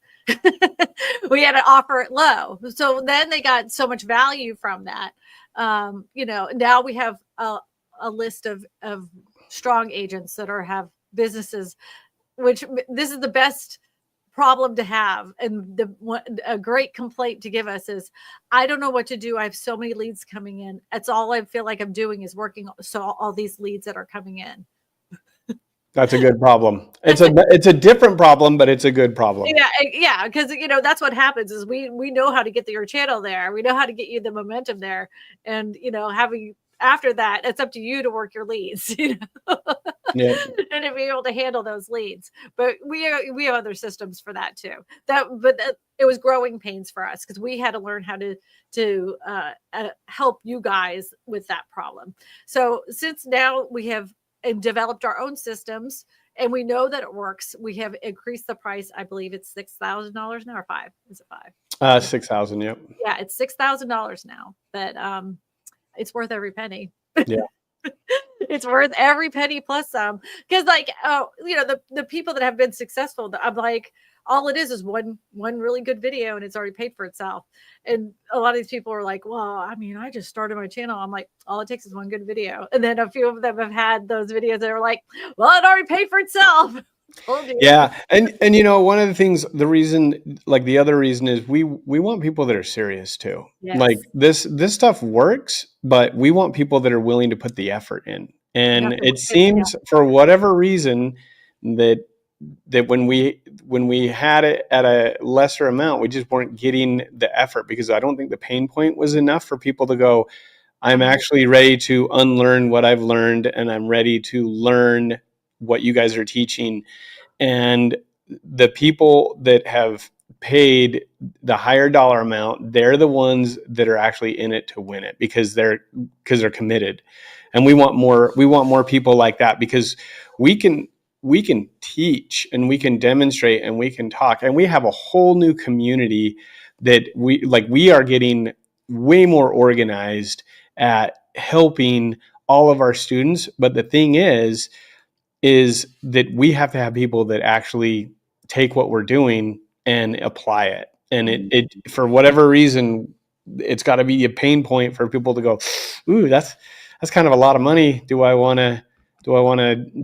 we had to offer it low. So then they got so much value from that. Now we have a list of strong agents that have businesses, which this is the best problem to have. And a great complaint to give us is, I don't know what to do. I have so many leads coming in. That's all I feel like I'm doing is working. So all these leads that are coming in. That's a good problem. It's a different problem, but it's a good problem. Yeah, because that's what happens is we know how to get your channel there. We know how to get you the momentum there, and having after that, it's up to you to work your leads. Yeah. and to be able to handle those leads. But we have other systems for that too. It was growing pains for us because we had to learn how to help you guys with that problem. So since now we have developed our own systems and we know that it works, we have increased the price. I believe it's $6,000 now or five. Is it five? 6,000. Yep. Yeah, it's $6,000 now. But it's worth every penny. Yeah. It's worth every penny plus some. Because like, the people that have been successful, I'm like, all it is one really good video and it's already paid for itself. And a lot of these people are like, well, I mean, I just started my channel. I'm like, all it takes is one good video. And then a few of them have had those videos that are like, well, it already paid for itself. Told you. Yeah. And one of the things, the other reason is we want people that are serious too. Yes. Like this stuff works, but we want people that are willing to put the effort in. And it seems for whatever reason that when we had it at a lesser amount, we just weren't getting the effort because I don't think the pain point was enough for people to go, I'm actually ready to unlearn what I've learned and I'm ready to learn what you guys are teaching. And the people that have paid the higher dollar amount, they're the ones that are actually in it to win it because they're committed. And we want more people like that because we can teach and we can demonstrate and we can talk and we have a whole new community that we are getting way more organized at helping all of our students. But the thing is that we have to have people that actually take what we're doing and apply it. And it for whatever reason, it's got to be a pain point for people to go, ooh, that's kind of a lot of money. Do I want to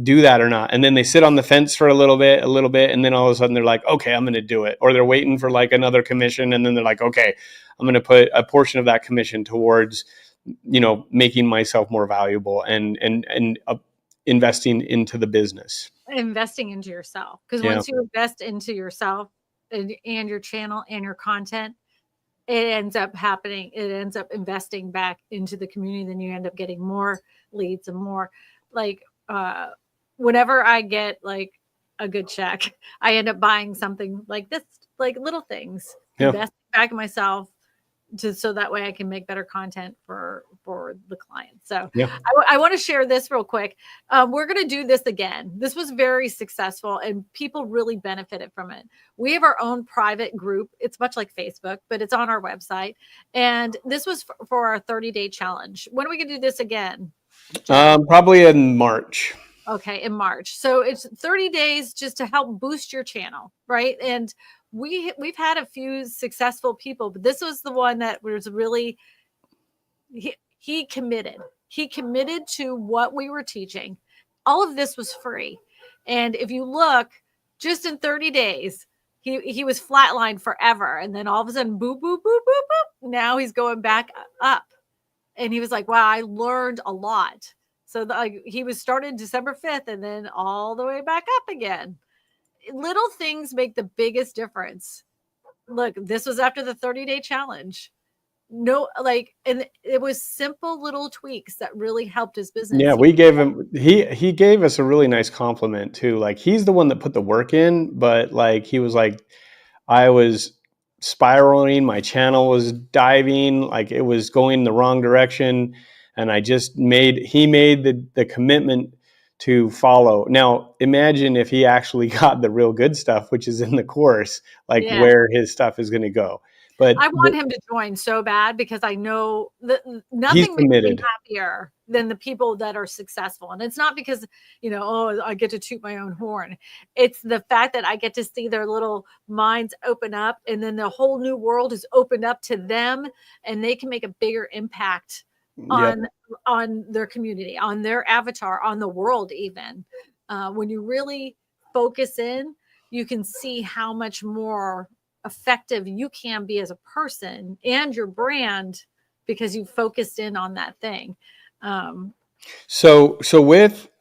do that or not? And then they sit on the fence for a little bit, and then all of a sudden they're like, okay, I'm going to do it. Or they're waiting for like another commission, and then they're like, okay, I'm going to put a portion of that commission towards, making myself more valuable and investing into the business. Investing into yourself. Because once you invest into yourself and your channel and your content, it ends up happening. It ends up investing back into the community. Then you end up getting more leads and more. Like whenever I get like a good check, I end up buying something like this, like little things, investing back in myself, so that way I can make better content for the client. So I want to share this real quick. We're going to do this again. This was very successful and people really benefited from it. We have our own private group. It's much like Facebook, but it's on our website. And this was for our 30-day challenge. When are we going to do this again? Probably in March. Okay, in March. So it's 30 days just to help boost your channel, right? And we've had a few successful people, but this was the one that was really he committed. He committed to what we were teaching. All of this was free. And if you look, just in 30 days, he was flatlined forever. And then all of a sudden, boop, boop, boop, boop, boop. Now he's going back up. And he was like, wow, I learned a lot. So he was started December 5th and then all the way back up again. Little things make the biggest difference. Look, this was after the 30-day challenge. And it was simple little tweaks that really helped his business. Yeah, we gave him, he gave us a really nice compliment too. Like he's the one that put the work in, but like he was like, I was spiraling, my channel was diving, like it was going the wrong direction. And he made the commitment to follow. Now, imagine if he actually got the real good stuff, which is in the course, where his stuff is going to go. But I want him to join so bad because I know that nothing makes me happier than the people that are successful. And it's not because, I get to toot my own horn. It's the fact that I get to see their little minds open up and then the whole new world is opened up to them and they can make a bigger impact on their community, on their avatar, on the world even. When you really focus in, you can see how much more effective you can be as a person and your brand because you focused in on that thing. So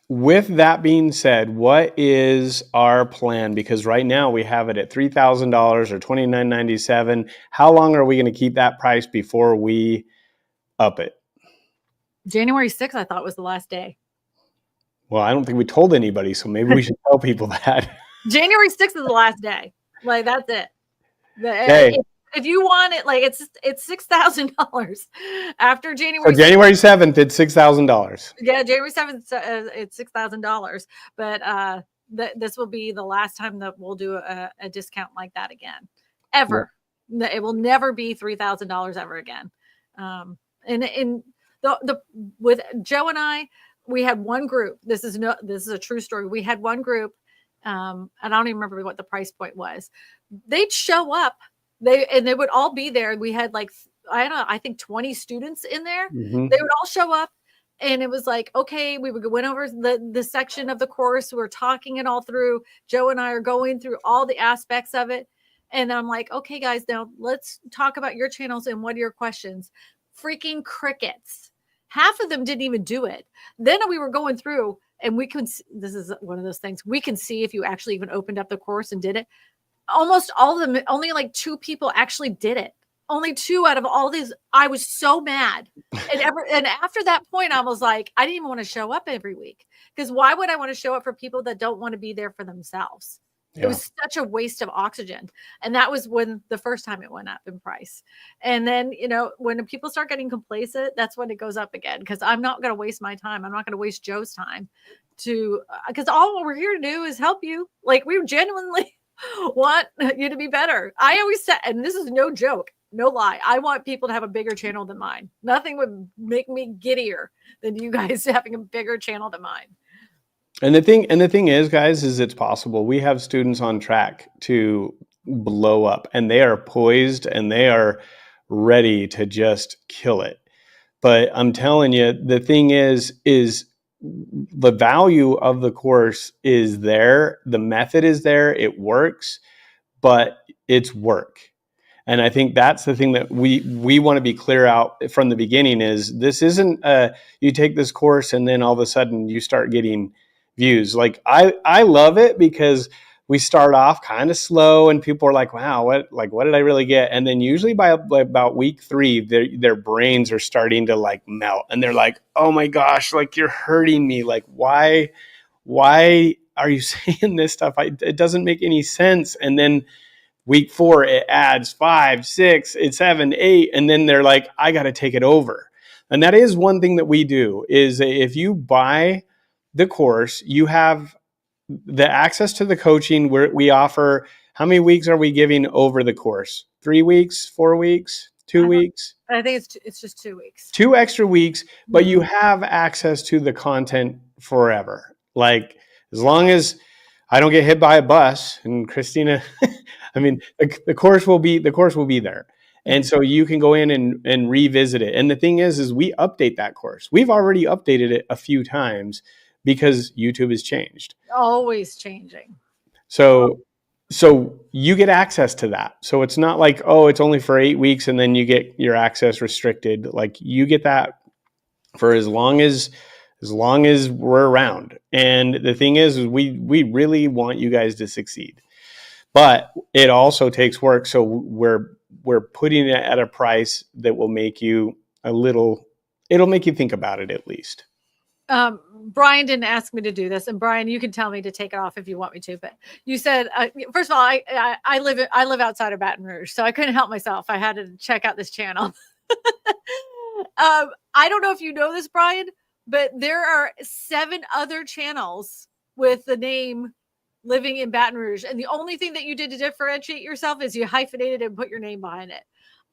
with that being said, what is our plan? Because right now we have it at $3,000 or $29.97. How long are we going to keep that price before we up it? January 6th, I thought was the last day. Well, I don't think we told anybody, so maybe we should tell people that. January 6th is the last day. Like, that's it. Okay. If you want it, like, it's $6,000 after So January 6th. January 7th, it's $6,000. Yeah, January 7th, it's $6,000. But this will be the last time that we'll do a discount like that again, ever. It will never be $3,000 ever again. And the with Joe and I, we had one group. This is a true story. We had one group, and I don't even remember what the price point was. They'd show up, they would all be there. We had like, I don't know, I think 20 students in there. Mm-hmm. They would all show up. And it was like, okay, we went over the section of the course. We're talking it all through. Joe and I are going through all the aspects of it. And I'm like, okay, guys, now let's talk about your channels and what are your questions? Freaking crickets. Half of them didn't even do it. Then we were going through and this is one of those things. We can see if you actually even opened up the course and did it. Almost all of them, only like 2 people actually did it. Only 2 out of all these. I was so mad. And after that point, I was like, I didn't even want to show up every week, because why would I want to show up for people that don't want to be there for themselves? Yeah. It was such a waste of oxygen. And that was when the first time it went up in price. And then, when people start getting complacent, that's when it goes up again, because I'm not going to waste my time. I'm not going to waste Joe's time because all we're here to do is help you. Like, we genuinely want you to be better. I always said, and this is no joke, no lie, I want people to have a bigger channel than mine. Nothing would make me giddier than you guys having a bigger channel than mine. And the thing is, guys, is it's possible. We have students on track to blow up, and they are poised and they are ready to just kill it. But I'm telling you, the thing is the value of the course is there. The method is there. It works, but it's work. And I think that's the thing that we want to be clear out from the beginning is this isn't you take this course and then all of a sudden you start getting views. Like I love it because we start off kind of slow and people are like, wow, what did I really get? And then usually by about week 3, their brains are starting to like melt and they're like, oh my gosh, like you're hurting me. Like, why are you saying this stuff? It doesn't make any sense. And then week 4, it adds 5, 6, 7, 8. And then they're like, I got to take it over. And that is one thing that we do is if you buy the course, you have the access to the coaching where we offer. How many weeks are we giving over the course? 3 weeks, 4 weeks, 2 weeks? I think it's just 2 weeks. 2 extra weeks, but you have access to the content forever. Like, as long as I don't get hit by a bus and Christina, I mean, the course will be there. And so you can go in and revisit it. And the thing is we update that course. We've already updated it a few times because YouTube has changed. Always changing. So you get access to that. So it's not like, oh, it's only for 8 weeks and then you get your access restricted. Like, you get that for as long as we're around. And the thing is we really want you guys to succeed. But it also takes work. So we're putting it at a price that will make you it'll make you think about it at least. Brian didn't ask me to do this, and Brian, you can tell me to take it off if you want me to. But you said, first of all, I live outside of Baton Rouge, so I couldn't help myself. I had to check out this channel. I don't know if you know this, Brian, but there are 7 other channels with the name Living in Baton Rouge, and the only thing that you did to differentiate yourself is you hyphenated and put your name behind it.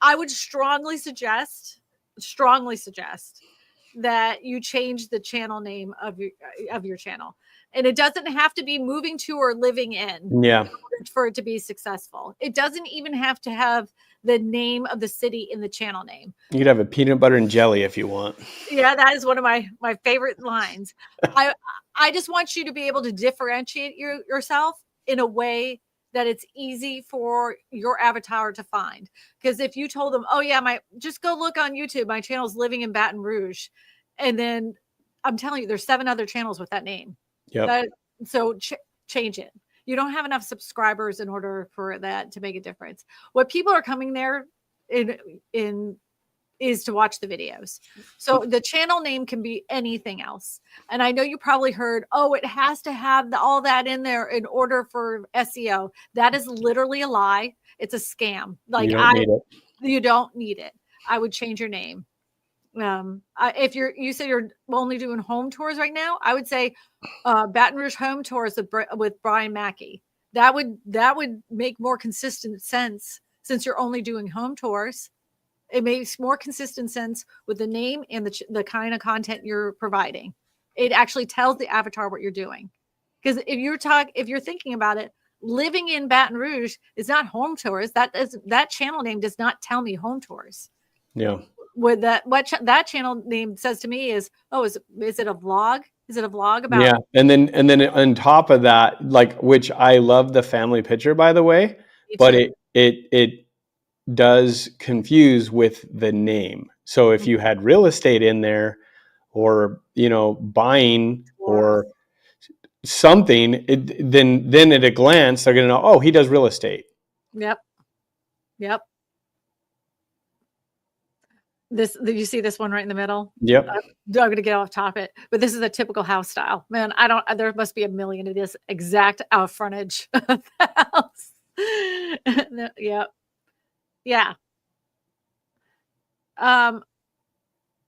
I would strongly suggest that you change the channel name of your channel. And it doesn't have to be moving to or living in for it to be successful. It doesn't even have to have the name of the city in the channel name. You could have a peanut butter and jelly if you want. Yeah, that is one of my favorite lines. I just want you to be able to differentiate yourself in a way that it's easy for your avatar to find. Because if you told them, oh yeah, just go look on YouTube, my channel's Living in Baton Rouge. And then I'm telling you, there's 7 other channels with that name. Yep. So change it. You don't have enough subscribers in order for that to make a difference. What people are coming there in is to watch the videos. So the channel name can be anything else. And I know you probably heard, oh, it has to have all that in there in order for SEO. That is literally a lie. It's a scam. Like You don't need it. you don't need it. I would change your name. If you say you're only doing home tours right now, I would say Baton Rouge home tours with Brian Mackey. That would make more consistent sense since you're only doing home tours. It makes more consistent sense with the name and the kind of content you're providing. It actually tells the avatar what you're doing. Because if you're thinking about it, living in Baton Rouge is not home tours. That channel name does not tell me home tours. Yeah. With that, that channel name says to me is, oh, is it a vlog? Is it a vlog about? Yeah, and then on top of that, like, which I love the family picture, by the way, but it does confuse with the name. So if you had real estate in there, or buying or something, then at a glance they're going to know, oh, he does real estate. Yep. You see this one right in the middle? Yep. I'm going to get off topic, but this is a typical house style. Man, there must be a million of this exact out frontage of the house. Yep. Yeah.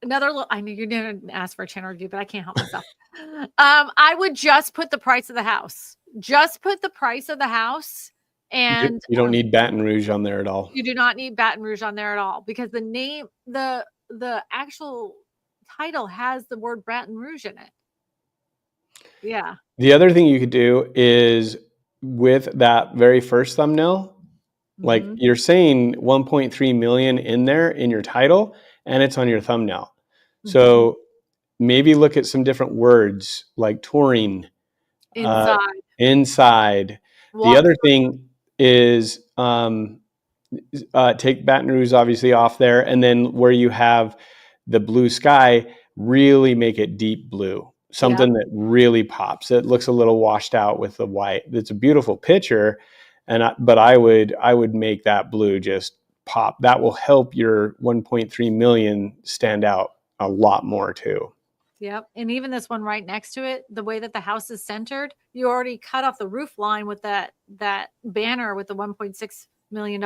Another little, I knew you didn't ask for a channel review, but I can't help myself. I would just put the price of the house. Just put the price of the house. And you don't need Baton Rouge on there at all. You do not need Baton Rouge on there at all, because the name, the actual title has the word Baton Rouge in it. Yeah. The other thing you could do is with that very first thumbnail, like you're saying 1.3 million in there in your title, and it's on your thumbnail. So maybe look at some different words like touring, inside. The other thing is take Baton Rouge obviously off there, and then where you have the blue sky, really make it deep blue. Something that really pops. It looks a little washed out with the white. It's a beautiful picture, but I would make that blue just pop. That will help your 1.3 million stand out a lot more too. Yep. And even this one right next to it, the way that the house is centered, you already cut off the roof line with that banner with the $1.6 million.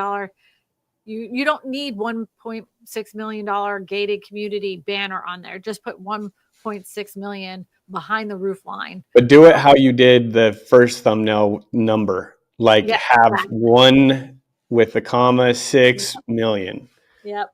You don't need $1.6 million gated community banner on there. Just put 1.6 million behind the roof line. But do it how you did the first thumbnail number. Like have one with the comma, 6 million. Yep.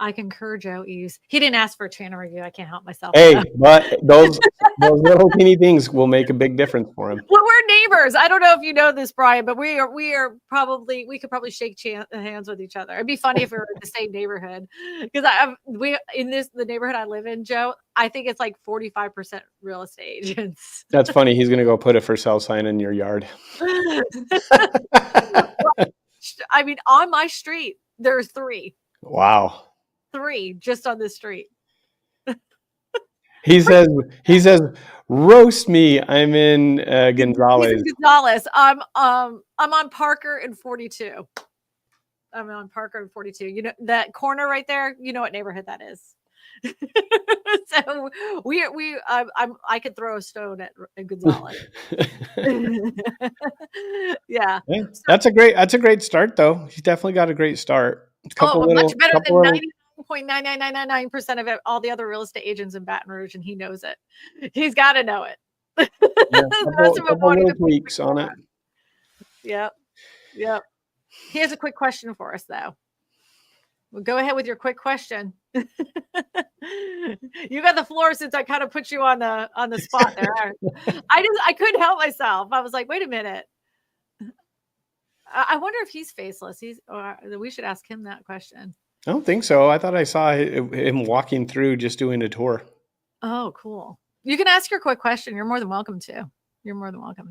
I concur, Joe Eves. He didn't ask for a channel review. I can't help myself. Hey, but those little teeny things will make a big difference for him. Well, we're neighbors. I don't know if you know this, Brian, but we could probably shake hands with each other. It'd be funny if we were in the same neighborhood, because the neighborhood I live in, Joe, I think it's like 45% real estate agents. That's funny. He's going to go put a for sale sign in your yard. I mean, on my street, there's 3. Wow. 3 just on this street. He says, roast me. I'm in Gonzales. Gonzales. I'm on Parker and 42. I'm on Parker and 42. You know that corner right there? You know what neighborhood that is. So I could throw a stone at Gonzales. Yeah. That's a great start though. He's definitely got a great start. Much better than 99.99999% of all the other real estate agents in Baton Rouge, and he knows it. He's got to know it. Couple little tweaks on it. Yep. He has a quick question for us, though. Well, go ahead with your quick question. You got the floor since I kind of put you on the spot there. I couldn't help myself. I was like, wait a minute. I wonder if he's faceless. We should ask him that question. I don't think so. I thought I saw him walking through just doing a tour. Oh, cool. You can ask your quick question. You're more than welcome to.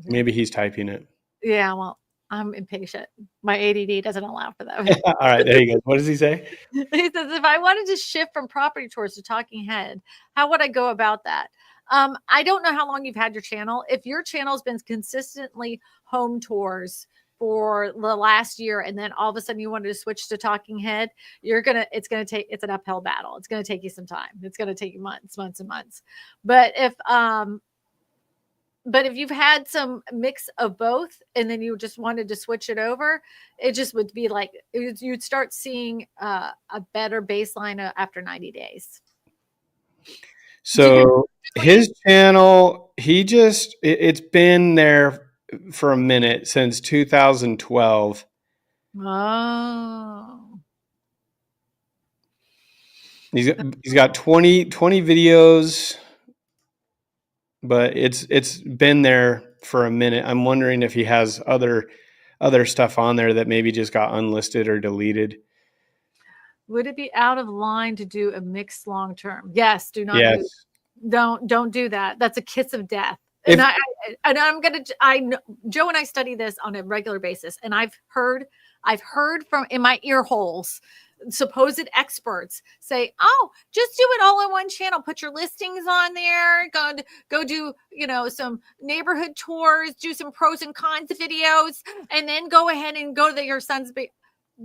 Maybe he's typing it. Yeah, well, I'm impatient. My ADD doesn't allow for that. All right, there you go. What does he say? He says, if I wanted to shift from property tours to talking head, how would I go about that? I don't know how long you've had your channel. If your channel's been consistently home tours for the last year, and then all of a sudden you wanted to switch to talking head, it's an uphill battle. It's going to take you some time. It's going to take you months and months. But if you've had some mix of both and then you just wanted to switch it over, it just would be like you'd start seeing a better baseline after 90 days. So his channel, it's been there for a minute since 2012. Oh. He's got 20 videos, but it's been there for a minute. I'm wondering if he has other stuff on there that maybe just got unlisted or deleted. Would it be out of line to do a mixed long term? Yes, do not Yes. don't do that. That's a kiss of death. If- I know Joe and I study this on a regular basis, and I've heard from in my ear holes supposed experts say, "Oh, just do it all in one channel. Put your listings on there. Go do some neighborhood tours. Do some pros and cons videos, and then go ahead and go to your son's."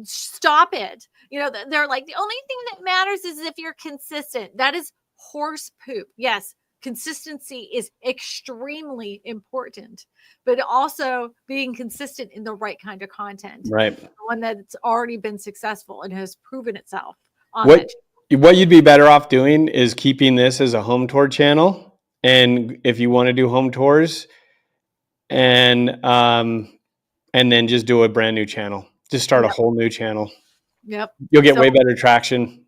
Stop it. They're like, the only thing that matters is if you're consistent. That is horse poop. Yes, consistency is extremely important, but also being consistent in the right kind of content, right? One that's already been successful and has proven itself on what you'd be better off doing is keeping this as a home tour channel, and if you want to do home tours, and then just do a brand new channel. Just start a whole new channel. Yep. You'll get way better traction.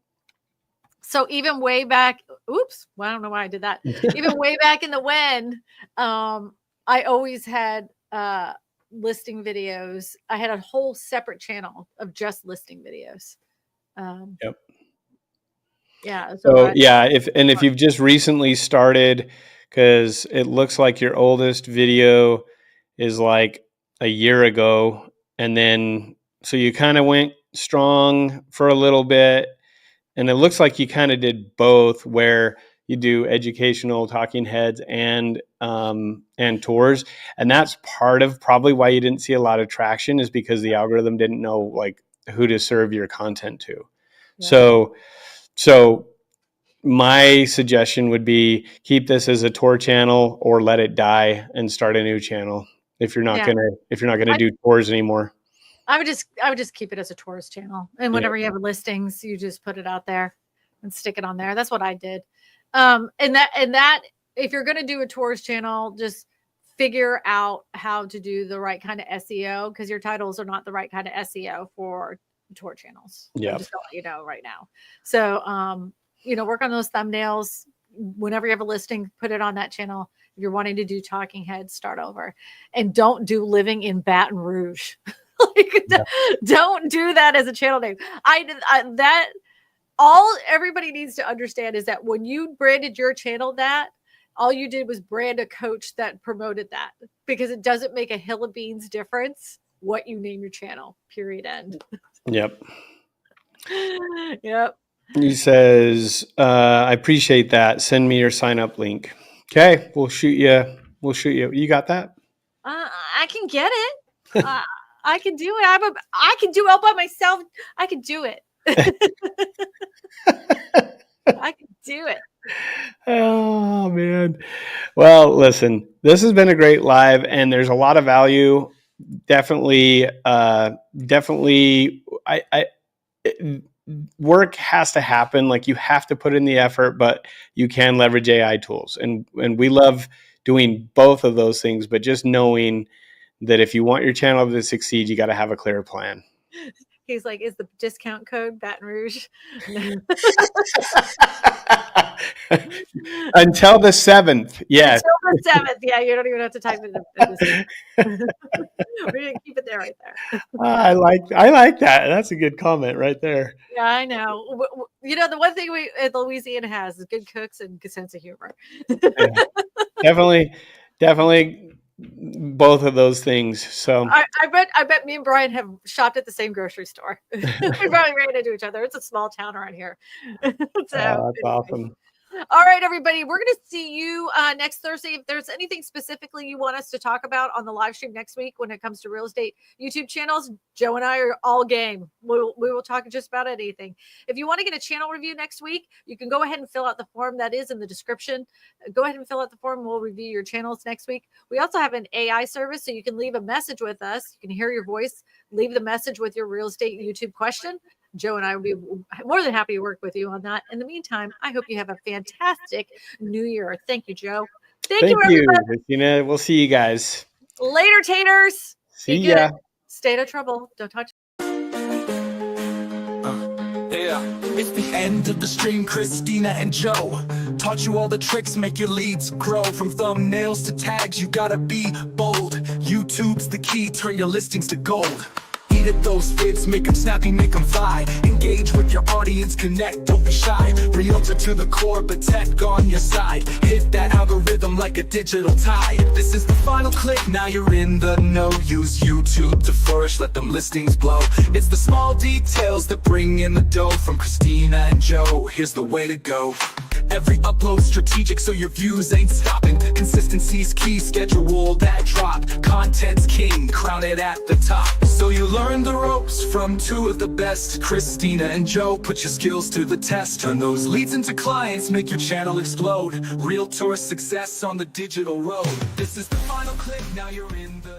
So even way back, I don't know why I did that. Even way back in the when, I always had listing videos. I had a whole separate channel of just listing videos. Yep. Yeah. So if you've just recently started, because it looks like your oldest video is like a year ago, and then so you kind of went strong for a little bit, and it looks like you kind of did both, where you do educational talking heads and tours, and that's part of probably why you didn't see a lot of traction, is because the algorithm didn't know like who to serve your content to. Yeah. So my suggestion would be keep this as a tour channel, or let it die and start a new channel if you're not gonna do tours anymore. I would just keep it as a tourist channel, and whenever you have listings, you just put it out there and stick it on there. That's what I did. And that if you're going to do a tourist channel, just figure out how to do the right kind of SEO, because your titles are not the right kind of SEO for tour channels. Yeah. I'm just going to let you know right now. So, work on those thumbnails. Whenever you have a listing, put it on that channel. If you're wanting to do talking heads, start over, and don't do living in Baton Rouge. Don't do that as a channel name. Everybody needs to understand is that when you branded your channel that, all you did was brand a coach that promoted that, because it doesn't make a hill of beans difference what you name your channel, period, end. Yep. Yep. He says, I appreciate that. Send me your sign up link. Okay. We'll shoot you. You got that? I can get it. I can do it. I can do it all by myself. I can do it. I can do it. Oh man. Well, listen, this has been a great live, and there's a lot of value. Definitely, work has to happen. Like, you have to put in the effort, but you can leverage AI tools. And we love doing both of those things, but just knowing that if you want your channel to succeed, you got to have a clear plan. He's like, is the discount code Baton Rouge? Until the 7th. Yes. Until the 7th. Yeah, you don't even have to type it in. We're going to keep it there right there. I like that. That's a good comment right there. Yeah, I know. The one thing Louisiana has is good cooks and good sense of humor. Yeah. Definitely both of those things. So I bet me and Brian have shopped at the same grocery store. We probably ran into each other. It's a small town around here. So, that's awesome. All right, everybody. We're going to see you next Thursday. If there's anything specifically you want us to talk about on the live stream next week when it comes to real estate YouTube channels, Joe and I are all game. We will talk just about anything. If you want to get a channel review next week, you can go ahead and fill out the form that is in the description. Go ahead and fill out the form. We'll review your channels next week. We also have an AI service, so you can leave a message with us. You can hear your voice, leave the message with your real estate YouTube question. Joe and I would be more than happy to work with you on that. In the meantime, I hope you have a fantastic new year. Thank you, Joe. Thank you, everybody. Christina. We'll see you guys. Later, taters. See Be ya. good. Stay out of trouble. Don't touch. Yeah, it's the end of the stream. Christina and Joe taught you all the tricks, make your leads grow. From thumbnails to tags, you gotta be bold. YouTube's the key, turn your listings to gold. Eat at those vids, make them snappy, make them fly. Engage with your audience, connect, don't be shy. Realtor to the core, but tech on your side. Hit that algorithm like a digital tide. This is the final click, now you're in the know. Use YouTube to flourish, let them listings blow. It's the small details that bring in the dough. From Christina and Joe, here's the way to go. Every upload strategic, so your views ain't stopping. Consistency's key, schedule that drop. Content's king, crown it at the top. So you learn the ropes from two of the best. Christina and Joe, put your skills to the test. Turn those leads into clients, make your channel explode. Realtor success on the digital road. This is the final click, now you're in the